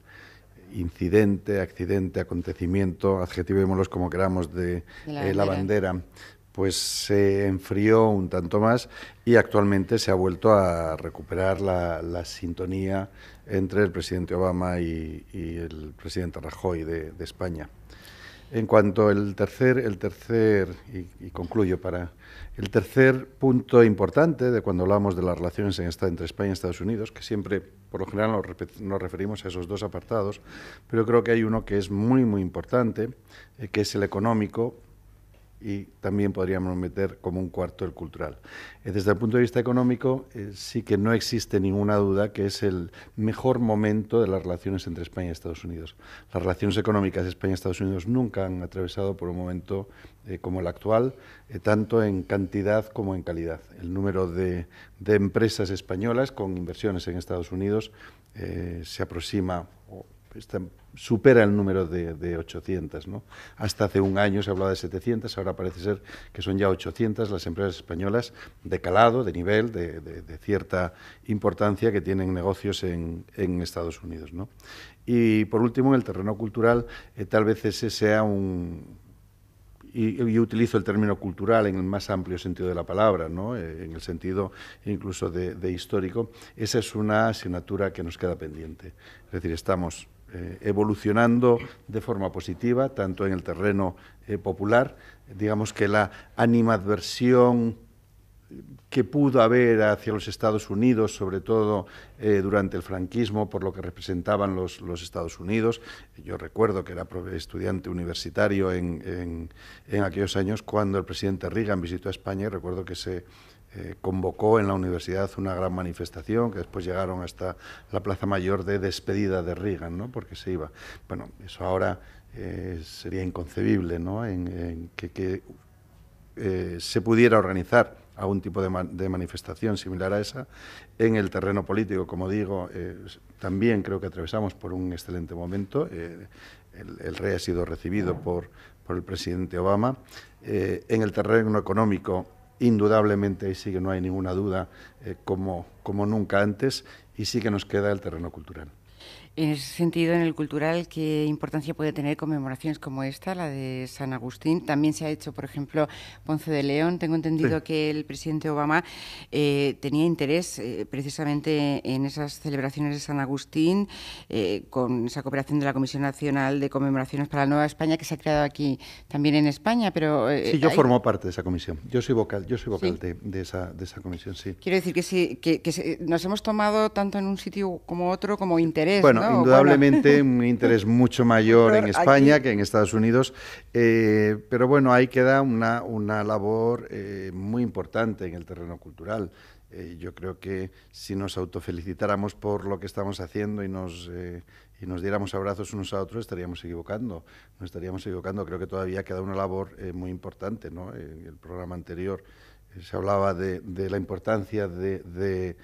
accidente, acontecimiento, adjetivémoslos como queramos, de la bandera, pues se enfrió un tanto más, y actualmente se ha vuelto a recuperar la sintonía entre el presidente Obama y el presidente Rajoy de España. En cuanto al y concluyo, el tercer punto importante de cuando hablamos de las relaciones entre España y Estados Unidos, que siempre, por lo general, nos referimos a esos dos apartados, pero creo que hay uno que es muy, muy importante, que es el económico, y también podríamos meter como un cuarto el cultural. Desde el punto de vista económico, sí que no existe ninguna duda que es el mejor momento de las relaciones entre España y Estados Unidos. Las relaciones económicas de España y Estados Unidos nunca han atravesado por un momento como el actual, tanto en cantidad como en calidad. El número de empresas españolas con inversiones en Estados Unidos se aproxima, supera el número de 800, ¿no? Hasta hace un año se hablaba de 700, ahora parece ser que son ya 800 las empresas españolas de calado, de nivel, de cierta importancia que tienen negocios en Estados Unidos, ¿no? Y por último, en el terreno cultural, tal vez ese sea y utilizo el término cultural en el más amplio sentido de la palabra, ¿no? En el sentido incluso de histórico, esa es una asignatura que nos queda pendiente. Es decir, estamos evolucionando de forma positiva, tanto en el terreno popular, digamos que la animadversión que pudo haber hacia los Estados Unidos, sobre todo durante el franquismo, por lo que representaban los Estados Unidos. Yo recuerdo que era estudiante universitario en aquellos años cuando el presidente Reagan visitó a España, y recuerdo que se convocó en la universidad una gran manifestación, que después llegaron hasta la Plaza Mayor de despedida de Reagan, ¿no? Porque se iba. Bueno, eso ahora sería inconcebible, ¿no? En que se pudiera organizar algún tipo de manifestación similar a esa. En el terreno político, como digo, también creo que atravesamos por un excelente momento. El rey ha sido recibido por el presidente Obama. En el terreno económico, indudablemente, sí que no hay ninguna duda, como nunca antes, y sí que nos queda el terreno cultural. En ese sentido, en el cultural, ¿qué importancia puede tener conmemoraciones como esta, la de San Agustín? También se ha hecho, por ejemplo, Ponce de León. Tengo entendido que el presidente Obama tenía interés precisamente en esas celebraciones de San Agustín, con esa cooperación de la Comisión Nacional de Conmemoraciones para la Nueva España, que se ha creado aquí también en España. Pero sí, yo formo parte de esa comisión. Yo soy vocal ¿sí? de esa comisión, sí. Quiero decir que sí, que nos hemos tomado tanto en un sitio como otro como interés, bueno, ¿no? Indudablemente un interés mucho mayor en España aquí que en Estados Unidos, pero bueno, ahí queda una labor muy importante en el terreno cultural. Yo creo que si nos autofelicitáramos por lo que estamos haciendo y nos diéramos abrazos unos a otros, estaríamos equivocando. Nos estaríamos equivocando. Creo que todavía queda una labor muy importante, ¿no? En el programa anterior se hablaba de la importancia de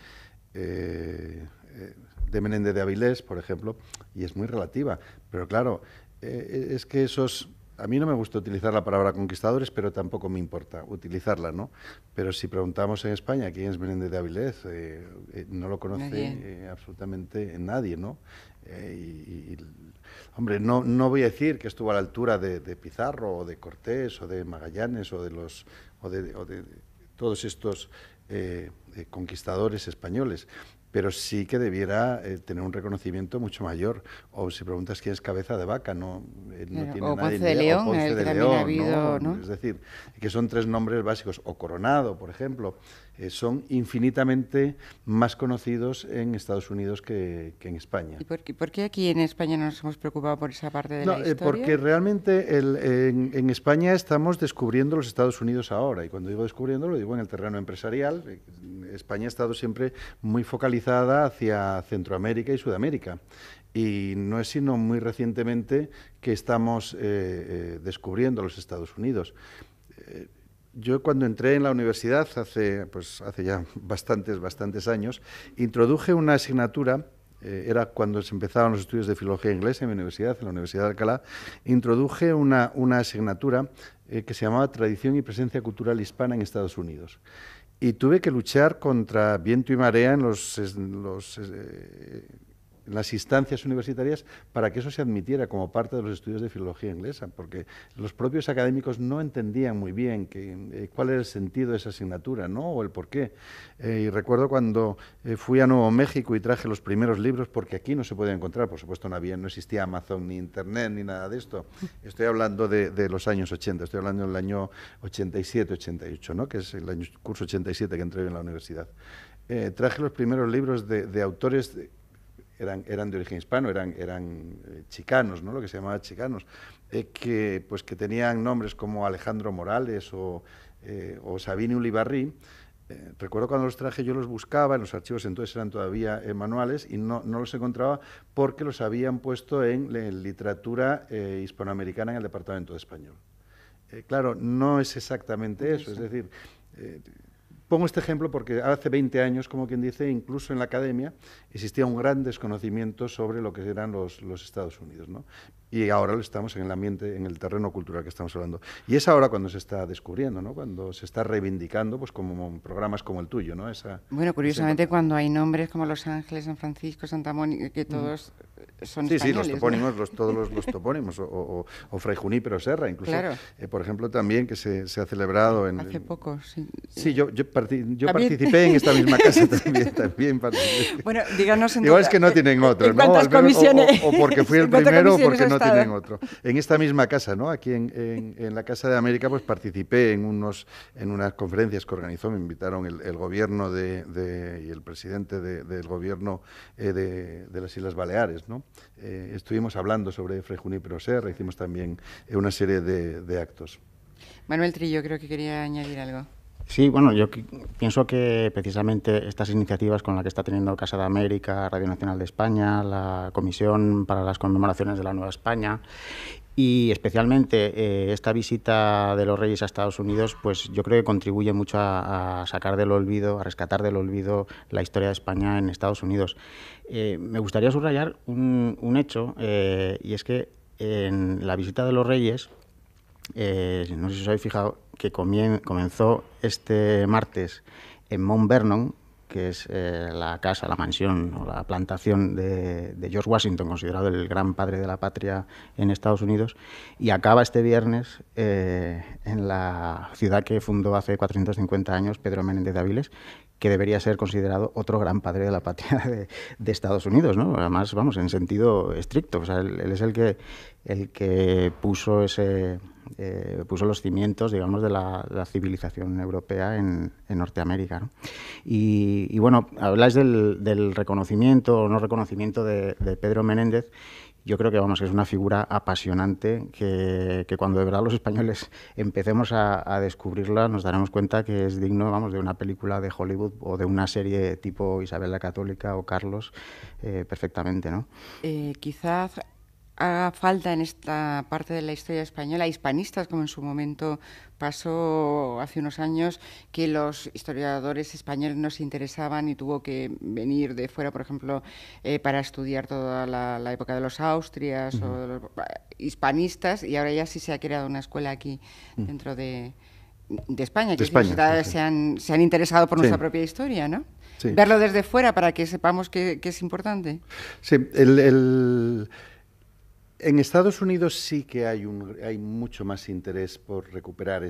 Menéndez de Avilés, por ejemplo, y es muy relativa. Pero claro, es que esos... A mí no me gusta utilizar la palabra conquistadores, pero tampoco me importa utilizarla, ¿no? Pero si preguntamos en España quién es Menéndez de Avilés, no lo conoce absolutamente nadie, ¿no? Hombre, no voy a decir que estuvo a la altura de Pizarro, o de Cortés, o de Magallanes, o de todos estos conquistadores españoles, pero sí que debiera tener un reconocimiento mucho mayor. O si preguntas quién es Cabeza de Vaca, no tiene o nadie Ponce de León, o Ponce de también León, ha habido, ¿no? Es decir, que son tres nombres básicos. O Coronado, por ejemplo, son infinitamente más conocidos en Estados Unidos que en España. ¿Y por qué aquí en España no nos hemos preocupado por esa parte de la historia? Porque realmente en España estamos descubriendo los Estados Unidos ahora, y cuando digo descubriendo lo digo en el terreno empresarial. España ha estado siempre muy focalizada hacia Centroamérica y Sudamérica, y no es sino muy recientemente que estamos descubriendo los Estados Unidos. Yo cuando entré en la universidad, hace ya bastantes años, introduje una asignatura, era cuando se empezaban los estudios de filología inglesa en mi universidad, en la Universidad de Alcalá, introduje una asignatura que se llamaba Tradición y Presencia Cultural Hispana en Estados Unidos. Y tuve que luchar contra viento y marea en las instancias universitarias para que eso se admitiera como parte de los estudios de filología inglesa, porque los propios académicos no entendían muy bien cuál era el sentido de esa asignatura, ¿no? O el por qué. Y recuerdo cuando fui a Nuevo México y traje los primeros libros, porque aquí no se podía encontrar, por supuesto no existía Amazon, ni Internet, ni nada de esto. Estoy hablando de los años 80, estoy hablando del año 87-88, ¿no? Que es el curso 87 que entré en la universidad. Traje los primeros libros de autores... Eran de origen hispano, eran chicanos, ¿no? Lo que se llamaba chicanos, que tenían nombres como Alejandro Morales o Sabini Ulibarri. Recuerdo cuando los traje, yo los buscaba, en los archivos entonces eran todavía manuales, y no los encontraba porque los habían puesto en literatura hispanoamericana en el Departamento de Español. Claro, no es exactamente eso, es decir... Pongo este ejemplo porque hace 20 años, como quien dice, incluso en la academia existía un gran desconocimiento sobre lo que eran los Estados Unidos, ¿no? Y ahora lo estamos en el ambiente, en el terreno cultural que estamos hablando. Y es ahora cuando se está descubriendo, ¿no? Cuando se está reivindicando, pues como programas como el tuyo, ¿no? Bueno, curiosamente cuando hay nombres como Los Ángeles, San Francisco, Santa Mónica, que todos son españoles. Sí, los topónimos, ¿no? Todos los topónimos, o Fray Junípero Serra, incluso, claro. Por ejemplo, también que se ha celebrado en... Hace poco, sí. Sí, yo participé en esta misma casa también participé. Bueno, díganos entonces... Igual es que no tienen otro, ¿no? ¿Cuántas comisiones? O porque fui el primero o porque no tienen otro. En esta misma casa, ¿no? Aquí en la Casa de América, pues participé en unas conferencias que organizó, me invitaron el gobierno y el presidente del gobierno de las Islas Baleares, ¿no? Estuvimos hablando sobre Fray Junípero Serra, hicimos también una serie de actos. Manuel Trillo, creo que quería añadir algo. Sí, bueno, yo pienso que precisamente estas iniciativas con las que está teniendo Casa de América, Radio Nacional de España, la Comisión para las Conmemoraciones de la Nueva España y especialmente esta visita de los Reyes a Estados Unidos, pues yo creo que contribuye mucho a sacar del olvido, a rescatar del olvido la historia de España en Estados Unidos. Me gustaría subrayar un hecho, y es que en la visita de los Reyes, no sé si os habéis fijado, que comenzó este martes en Mount Vernon, que es la casa, la mansión o la plantación de George Washington, considerado el gran padre de la patria en Estados Unidos, y acaba este viernes en la ciudad que fundó hace 450 años, Pedro Menéndez de Avilés, que debería ser considerado otro gran padre de la patria de Estados Unidos, ¿no? Además, vamos, en sentido estricto. O sea, él es el que puso los cimientos, digamos, de la civilización europea en Norteamérica, ¿no? Y bueno, habláis del reconocimiento o no reconocimiento de Pedro Menéndez. Yo creo que, vamos, es una figura apasionante que cuando de verdad los españoles empecemos a descubrirla nos daremos cuenta que es digno, vamos, de una película de Hollywood o de una serie tipo Isabel la Católica o Carlos, perfectamente, ¿no? Quizás haga falta en esta parte de la historia española hispanistas, como en su momento pasó hace unos años, que los historiadores españoles no se interesaban y tuvo que venir de fuera, por ejemplo, para estudiar toda la época de los Austrias o de los hispanistas, y ahora ya sí se ha creado una escuela aquí dentro de España, que se han interesado por nuestra propia historia, ¿no? Sí. Verlo desde fuera para que sepamos que es importante. Sí, en Estados Unidos sí que hay mucho más interés por recuperar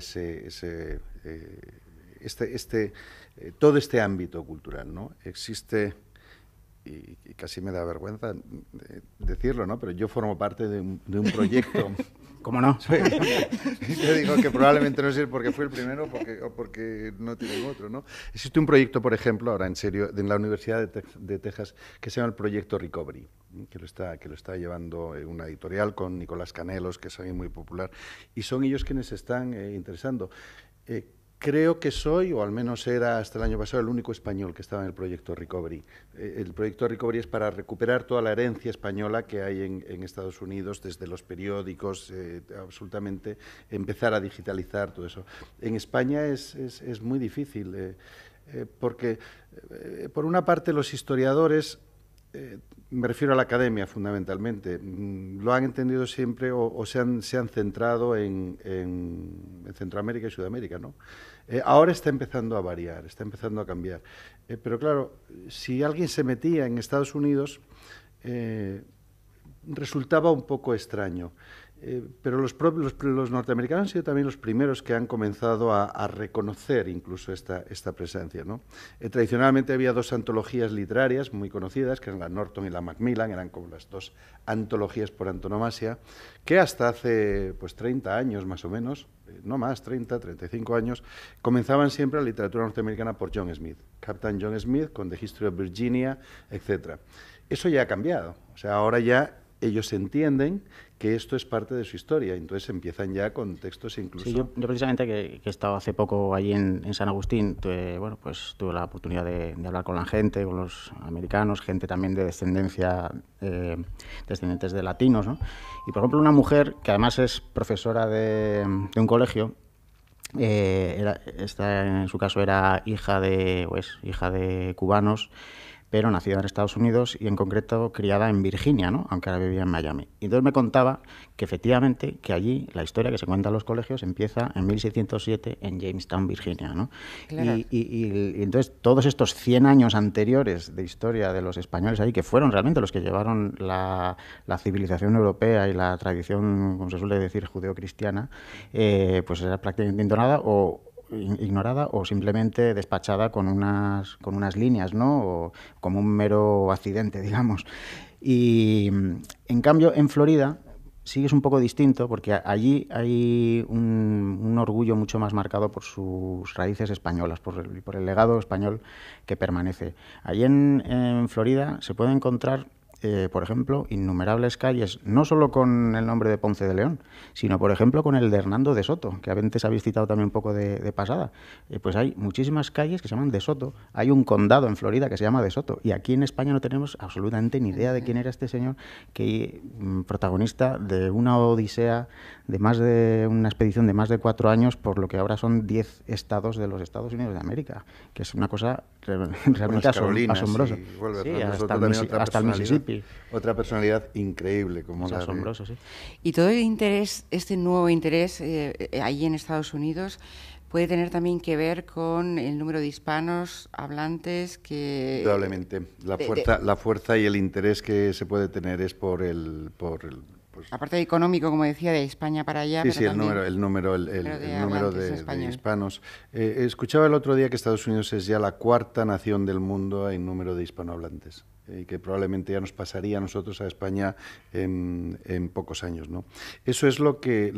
todo este ámbito cultural, ¿no? Existe, y casi me da vergüenza decirlo, ¿no? Pero yo formo parte de un proyecto. ¿Cómo no? Yo digo que probablemente no sé porque fue el primero o porque no tienen otro, ¿no? Existe un proyecto, por ejemplo, ahora en serio, en la Universidad de Texas, que se llama el Proyecto Recovery, que lo está llevando una editorial con Nicolás Canelos, que es alguien muy popular, y son ellos quienes se están interesando. Creo que soy, o al menos era hasta el año pasado, el único español que estaba en el Proyecto Recovery. El Proyecto Recovery es para recuperar toda la herencia española que hay en Estados Unidos, desde los periódicos, absolutamente, empezar a digitalizar todo eso. En España es muy difícil, porque, por una parte, los historiadores, me refiero a la academia fundamentalmente, lo han entendido siempre o se han centrado en Centroamérica y Sudamérica, ¿no? Ahora está empezando a variar, está empezando a cambiar. Pero claro, si alguien se metía en Estados Unidos, resultaba un poco extraño. Pero los norteamericanos han sido también los primeros que han comenzado a reconocer incluso esta presencia, ¿no? Tradicionalmente había dos antologías literarias muy conocidas, que eran la Norton y la Macmillan, eran como las dos antologías por antonomasia, que hasta hace 30 años más o menos, no más, 30, 35 años, comenzaban siempre la literatura norteamericana por John Smith, Captain John Smith, con The History of Virginia, etc. Eso ya ha cambiado, o sea, ahora ya ellos entienden que esto es parte de su historia, entonces empiezan ya con textos incluso... Sí, yo precisamente que he estado hace poco allí en San Agustín, tuve la oportunidad de hablar con la gente, con los americanos, gente también de descendencia, descendientes de latinos, ¿no? Y por ejemplo una mujer que además es profesora de un colegio, Esta, en su caso, era hija de cubanos, pero nacida en Estados Unidos y en concreto criada en Virginia, ¿no? Aunque ahora vivía en Miami. Y entonces me contaba que efectivamente que allí la historia que se cuenta en los colegios empieza en 1607 en Jamestown, Virginia, ¿no? Claro. Y entonces todos estos 100 años anteriores de historia de los españoles ahí, que fueron realmente los que llevaron la civilización europea y la tradición, como se suele decir, judeocristiana, pues era prácticamente ignorada o simplemente despachada con unas líneas, ¿no? O como un mero accidente, digamos. Y en cambio, en Florida sí es un poco distinto, porque allí hay un orgullo mucho más marcado por sus raíces españolas, por el legado español que permanece. Allí en Florida se puede encontrar, por ejemplo, innumerables calles, no solo con el nombre de Ponce de León, sino, por ejemplo, con el de Hernando de Soto, que antes habéis citado también un poco de pasada. Pues hay muchísimas calles que se llaman de Soto. Hay un condado en Florida que se llama de Soto. Y aquí en España no tenemos absolutamente ni idea de quién era este señor, que protagonista de una odisea, de una expedición de más de 4 años, por lo que ahora son 10 estados de los Estados Unidos de América, que es una cosa realmente asombrosa. Sí, hasta el Mississippi. Otra personalidad increíble, como es la asombroso, de... sí. Y todo el interés, este nuevo interés ahí en Estados Unidos, puede tener también que ver con el número de hispanos hablantes que... Indudablemente. La fuerza y el interés que se puede tener es por el pues, aparte de económico, como decía, de España para allá. Sí, pero sí, también el número de hispanos. Escuchaba el otro día que Estados Unidos es ya la 4ª nación del mundo en número de hispanohablantes, y que probablemente ya nos pasaría a nosotros, a España, en pocos años, ¿no? Eso es lo que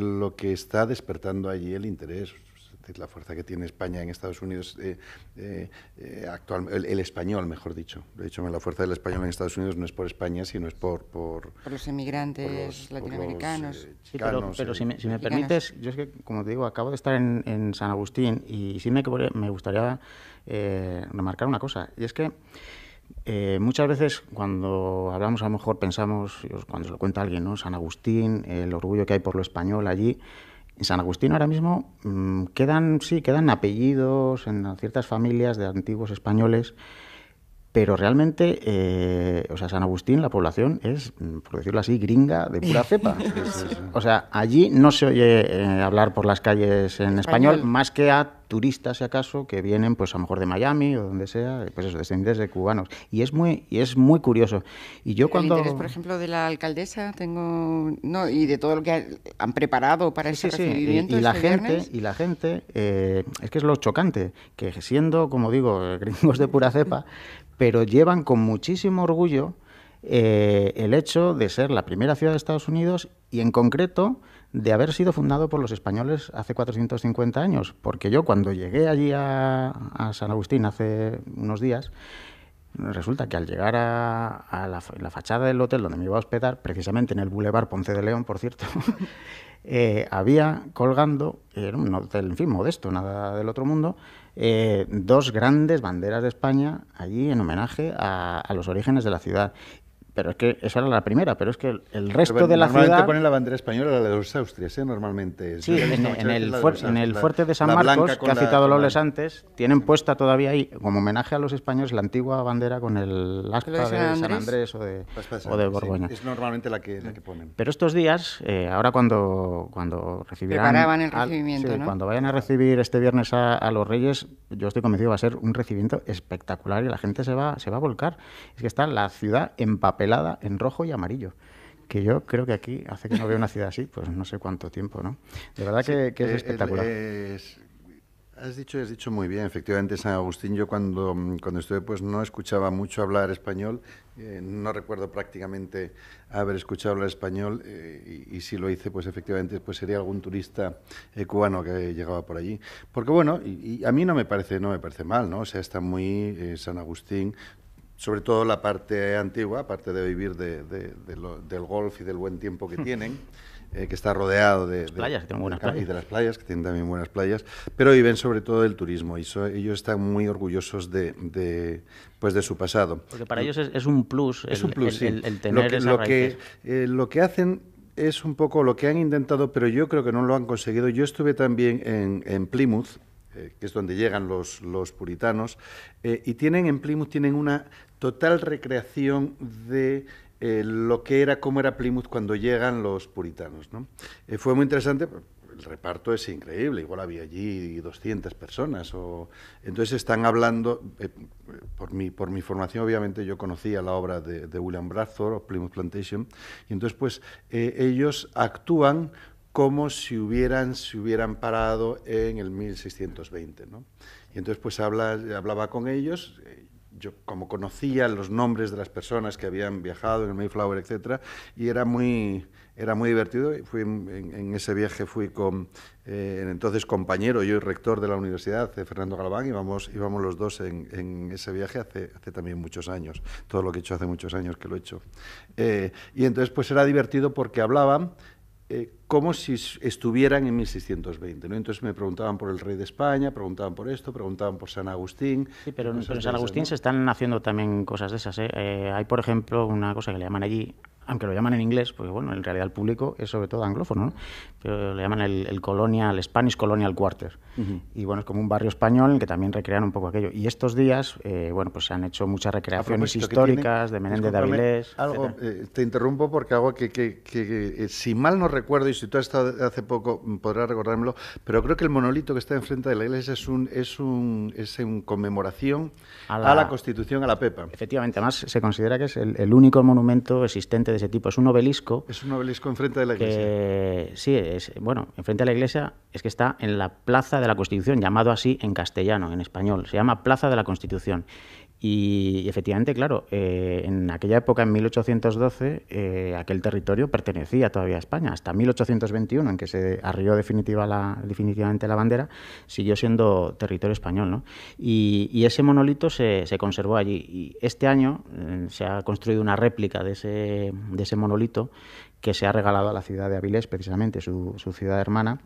está despertando allí el interés. La fuerza que tiene España en Estados Unidos, el español, mejor dicho. De hecho, la fuerza del español en Estados Unidos no es por España, sino es por los emigrantes latinoamericanos. Chicanos, pero si me permites, yo es que, como te digo, acabo de estar en San Agustín y sí me gustaría remarcar una cosa, y es que muchas veces cuando hablamos, a lo mejor pensamos, cuando se lo cuenta alguien, ¿no? San Agustín, el orgullo que hay por lo español allí. En San Agustín ahora mismo quedan apellidos en ciertas familias de antiguos españoles, pero realmente, San Agustín, la población es, por decirlo así, gringa de pura cepa. O sea, allí no se oye hablar por las calles en español, más que a turistas, si acaso, que vienen, pues a lo mejor de Miami o donde sea, pues eso, descendientes de cubanos. Y es muy curioso. Y yo cuando... El interés, por ejemplo, de la alcaldesa, y de todo lo que han preparado para ese recibimiento y la viernes. gente, es que es lo chocante, que siendo, como digo, gringos de pura cepa, pero llevan con muchísimo orgullo el hecho de ser la primera ciudad de Estados Unidos y, en concreto, de haber sido fundado por los españoles hace 450 años. Porque yo, cuando llegué allí a San Agustín hace unos días, resulta que al llegar a la fachada del hotel donde me iba a hospedar, precisamente en el Boulevard Ponce de León, por cierto, había colgando, era un hotel, en fin, modesto, nada del otro mundo, 2 grandes banderas de España allí en homenaje a los orígenes de la ciudad. Pero es que eso era la primera, pero es que el resto de la ciudad... Normalmente ponen la bandera española, la de los Austrias, normalmente. Sí, en el fuerte de San Marcos, que ha citado Loles antes, tienen puesta todavía ahí, como homenaje a los españoles, la antigua bandera con el aspa de San Andrés o de Borgoña. Sí, es normalmente la que ponen. Pero estos días, ahora cuando recibirán... Preparaban el recibimiento, ¿no? Cuando vayan a recibir este viernes a los Reyes, yo estoy convencido que va a ser un recibimiento espectacular y la gente se va a volcar. Es que está la ciudad empapelada en rojo y amarillo, que yo creo que aquí hace que no vea una ciudad así, pues no sé cuánto tiempo, ¿no? De verdad que es espectacular. Has dicho muy bien, efectivamente, San Agustín, yo cuando estuve, pues no escuchaba mucho hablar español, no recuerdo prácticamente haber escuchado hablar español, y si lo hice, pues efectivamente, pues sería algún turista cubano que llegaba por allí. Porque bueno, y a mí no me parece mal, ¿no? O sea, está muy San Agustín, sobre todo la parte antigua, aparte de vivir del golf y del buen tiempo que tienen, que está rodeado de playas, que tienen buenas playas. Y de las playas, que tienen también buenas playas, pero viven sobre todo del turismo, y ellos están muy orgullosos de su pasado. Porque para ellos es un plus, es un plus, sí. el tener esas raíces. Lo que hacen es un poco lo que han intentado, pero yo creo que no lo han conseguido. Yo estuve también en Plymouth, que es donde llegan los puritanos, y en Plymouth tienen una total recreación de lo que era, cómo era Plymouth cuando llegan los puritanos, ¿no? Fue muy interesante. El reparto es increíble, igual había allí 200 personas. Entonces están hablando, por mi formación obviamente yo conocía la obra de William Bradford, Plymouth Plantation, y entonces pues ellos actúan como si se hubieran parado en el 1620, ¿no? Y entonces pues hablaba con ellos. Yo como conocía los nombres de las personas que habían viajado en el Mayflower, etcétera, y era muy divertido. Fui en ese viaje fui con el entonces compañero y hoy rector de la universidad, Fernando Galván, íbamos los dos en ese viaje hace también muchos años. Todo lo que he hecho hace muchos años que lo he hecho. Y entonces pues era divertido porque hablaban como si estuvieran en 1620, ¿no? Entonces me preguntaban por el rey de España, preguntaban por esto, preguntaban por San Agustín. Sí, pero en San Agustín, ¿no?, se están haciendo también cosas de esas, ¿eh? Hay, por ejemplo, una cosa que le llaman allí, aunque lo llaman en inglés, porque bueno, en realidad el público es sobre todo anglófono, ¿no? Pero le llaman el Spanish Colonial Quarter. Y bueno, es como un barrio español en el que también recrean un poco aquello. Y estos días, bueno, pues se han hecho muchas recreaciones históricas de Menéndez de Avilés. Te interrumpo porque algo que si mal no recuerdo, y si tú has estado hace poco podrás recordármelo, pero creo que el monolito que está enfrente de la iglesia es en conmemoración a la Constitución, a la Pepa. Efectivamente, además se considera que es el único monumento existente de ese tipo. Es un obelisco. Es un obelisco enfrente de la iglesia. Sí, bueno, enfrente de la iglesia es que está en la Plaza de la Constitución, llamado así en castellano, en español. Se llama Plaza de la Constitución. Y efectivamente, claro, en aquella época, en 1812, aquel territorio pertenecía todavía a España. Hasta 1821, en que se arrió definitivamente la bandera, siguió siendo territorio español, ¿no? Y ese monolito se conservó allí. Y este año se ha construido una réplica de ese monolito que se ha regalado a la ciudad de Avilés, precisamente, su ciudad hermana,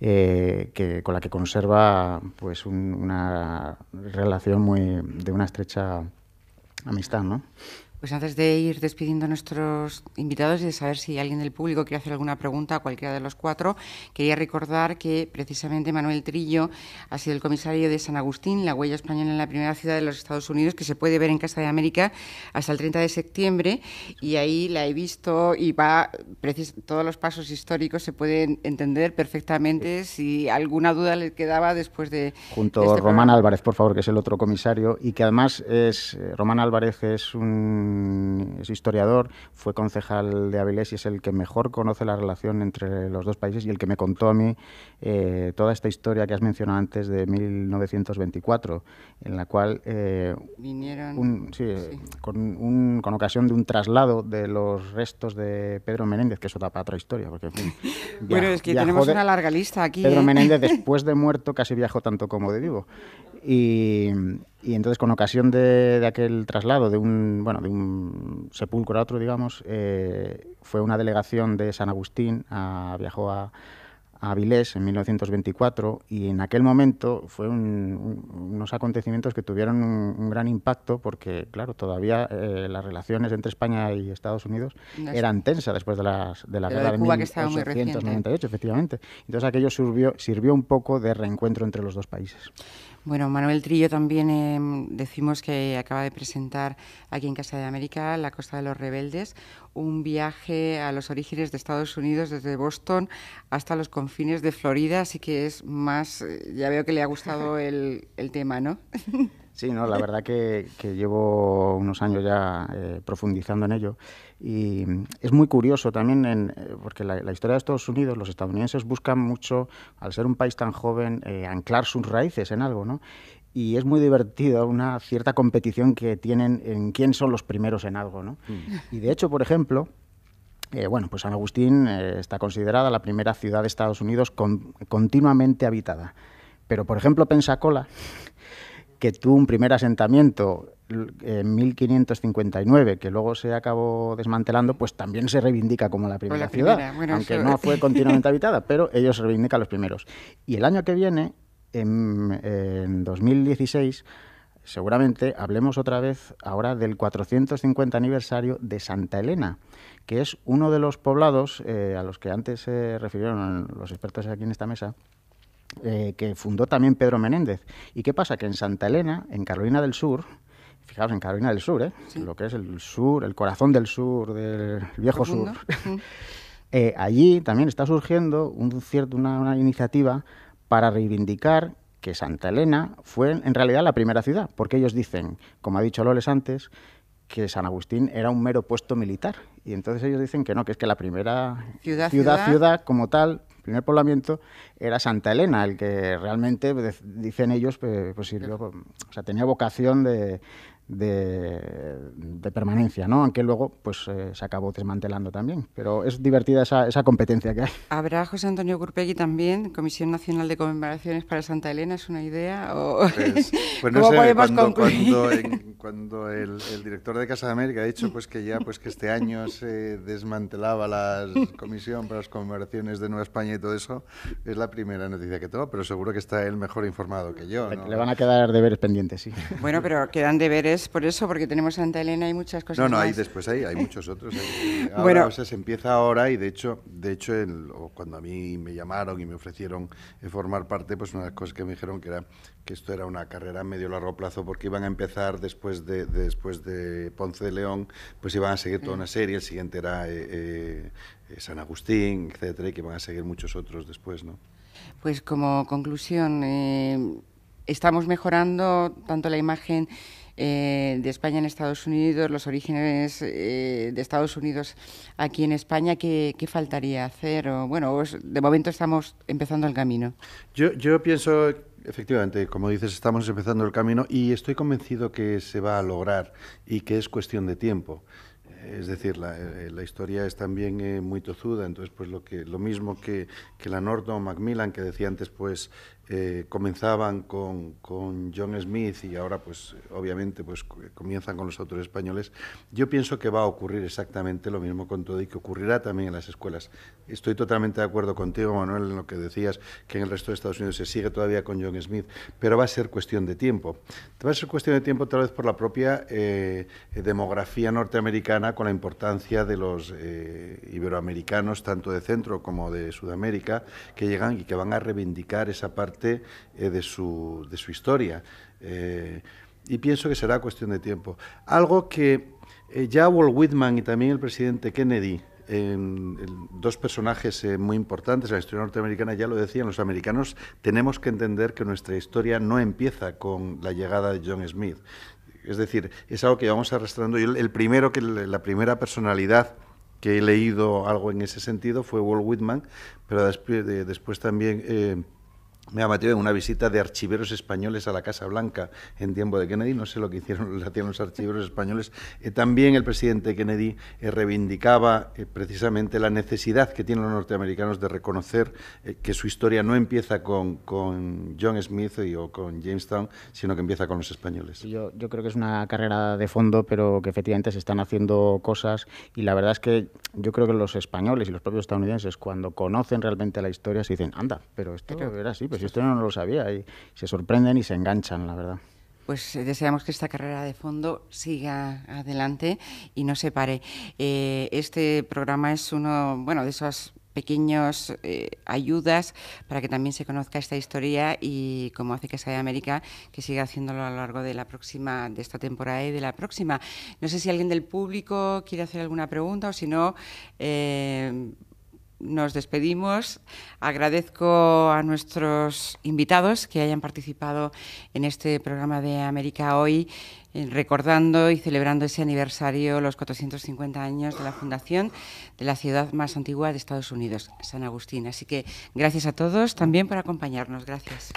con la que conserva pues una relación de una estrecha amistad, ¿no? Pues antes de ir despidiendo a nuestros invitados y de saber si alguien del público quiere hacer alguna pregunta a cualquiera de los cuatro, quería recordar que precisamente Manuel Trillo ha sido el comisario de San Agustín, la huella española en la primera ciudad de los Estados Unidos, que se puede ver en Casa de América hasta el 30 de septiembre, y ahí la he visto y todos los pasos históricos se pueden entender perfectamente. Si alguna duda le quedaba después de... Junto a Román Álvarez, por favor, que es el otro comisario, y que además Román Álvarez es historiador, fue concejal de Avilés y es el que mejor conoce la relación entre los dos países y el que me contó a mí toda esta historia que has mencionado antes de 1924, en la cual vinieron con ocasión de un traslado de los restos de Pedro Menéndez, que eso da para otra historia, porque en fin, bueno, es que tenemos una larga lista aquí. Pedro Menéndez, después de muerto, casi viajó tanto como de vivo. Y entonces, con ocasión de aquel traslado de un sepulcro a otro, digamos, fue una delegación de San Agustín, viajó a Avilés en 1924, y en aquel momento fue unos acontecimientos que tuvieron un gran impacto porque, claro, todavía las relaciones entre España y Estados Unidos eran tensas después de la guerra de Cuba, que estaba muy 1898, efectivamente. Entonces aquello sirvió un poco de reencuentro entre los dos países. Bueno, Manuel Trillo también decimos que acaba de presentar aquí en Casa de América La Costa de los Rebeldes, un viaje a los orígenes de Estados Unidos desde Boston hasta los confines de Florida, así que es más, ya veo que le ha gustado el tema, ¿no? Sí, no, la verdad que llevo unos años ya profundizando en ello, y es muy curioso también porque la historia de Estados Unidos, los estadounidenses buscan mucho, al ser un país tan joven, anclar sus raíces en algo, ¿no? Y es muy divertido una cierta competición que tienen en quién son los primeros en algo, ¿no? Y de hecho, por ejemplo, pues San Agustín está considerada la primera ciudad de Estados Unidos continuamente habitada. Pero, por ejemplo, Pensacola, que tuvo un primer asentamiento en 1559, que luego se acabó desmantelando, pues también se reivindica como la primera ciudad, bueno, aunque no fue continuamente habitada, pero ellos se reivindican los primeros. Y el año que viene, en 2016, seguramente hablemos otra vez ahora del 450 aniversario de Santa Elena, que es uno de los poblados a los que antes se refirieron los expertos aquí en esta mesa, que fundó también Pedro Menéndez. ¿Y qué pasa? Que en Santa Elena, en Carolina del Sur, fijaos, en Carolina del Sur, sí, lo que es el sur, el corazón del sur, del viejo sur, allí también está surgiendo una iniciativa para reivindicar que Santa Elena fue en realidad la primera ciudad, porque ellos dicen, como ha dicho Loles antes, que San Agustín era un mero puesto militar. Y entonces ellos dicen que no, que es que la primera ciudad como tal, primer poblamiento, era Santa Elena, el que realmente, dicen ellos, pues sirvió, o sea, tenía vocación de permanencia, ¿no? Aunque luego pues se acabó desmantelando también. Pero es divertida esa competencia que hay. ¿Habrá José Antonio Gurpegui también, Comisión Nacional de Conmemoraciones para Santa Elena? ¿Es una idea? ¿O pues no ¿cómo sé, podemos concluir? Cuando el director de Casa de América ha dicho pues que este año se desmantelaba la Comisión para las Conmemoraciones de Nueva España y todo eso, es la primera noticia que tengo, pero seguro que está él mejor informado que yo, ¿no? Le van a quedar deberes pendientes, sí. Bueno, pero quedan deberes por eso, porque tenemos Santa Elena y muchas cosas más. Después hay muchos otros. Ahora, bueno, o sea, se empieza ahora y de hecho cuando a mí me llamaron y me ofrecieron formar parte, pues una de las cosas que me dijeron que esto era una carrera a medio largo plazo, porque iban a empezar después de Ponce de León, pues iban a seguir toda una serie, el siguiente era San Agustín, etcétera, y que iban a seguir muchos otros después, ¿no? Pues como conclusión, estamos mejorando tanto la imagen de España en Estados Unidos, los orígenes de Estados Unidos aquí en España. ¿Qué faltaría hacer? De momento estamos empezando el camino. Yo pienso, efectivamente, como dices, estamos empezando el camino y estoy convencido que se va a lograr y que es cuestión de tiempo. Es decir, la historia es también muy tozuda, entonces pues lo mismo que la Norton Macmillan, que decía antes, pues comenzaban con John Smith y ahora pues obviamente pues comienzan con los autores españoles. Yo pienso que va a ocurrir exactamente lo mismo con todo y que ocurrirá también en las escuelas. Estoy totalmente de acuerdo contigo, Manuel, en lo que decías, que en el resto de Estados Unidos se sigue todavía con John Smith, pero va a ser cuestión de tiempo. Va a ser cuestión de tiempo tal vez por la propia demografía norteamericana, con la importancia de los iberoamericanos, tanto de Centro como de Sudamérica, que llegan y que van a reivindicar esa parte de su historia. Y pienso que será cuestión de tiempo. Algo que ya Walt Whitman y también el presidente Kennedy, dos personajes muy importantes en la historia norteamericana, ya lo decían: los americanos tenemos que entender que nuestra historia no empieza con la llegada de John Smith. Es decir, es algo que vamos arrastrando. Yo la primera personalidad que he leído algo en ese sentido fue Walt Whitman, pero después también me ha metido en una visita de archiveros españoles a la Casa Blanca en tiempo de Kennedy. No sé lo que hacían los archiveros españoles. También el presidente Kennedy reivindicaba precisamente la necesidad que tienen los norteamericanos de reconocer que su historia no empieza con John Smith o con Jamestown, sino que empieza con los españoles. Yo creo que es una carrera de fondo, pero que efectivamente se están haciendo cosas, y la verdad es que yo creo que los españoles y los propios estadounidenses, cuando conocen realmente la historia, se dicen, anda, pero esto era así, pues esto no lo sabía, y se sorprenden y se enganchan, la verdad. Pues deseamos que esta carrera de fondo siga adelante y no se pare. Este programa es uno, de esos pequeños ayudas para que también se conozca esta historia, y como hace Casa de América, que siga haciéndolo a lo largo de esta temporada y de la próxima. No sé si alguien del público quiere hacer alguna pregunta, o si no, nos despedimos. Agradezco a nuestros invitados que hayan participado en este programa de América Hoy, recordando y celebrando ese aniversario, los 450 años de la fundación de la ciudad más antigua de Estados Unidos, San Agustín. Así que gracias a todos también por acompañarnos. Gracias.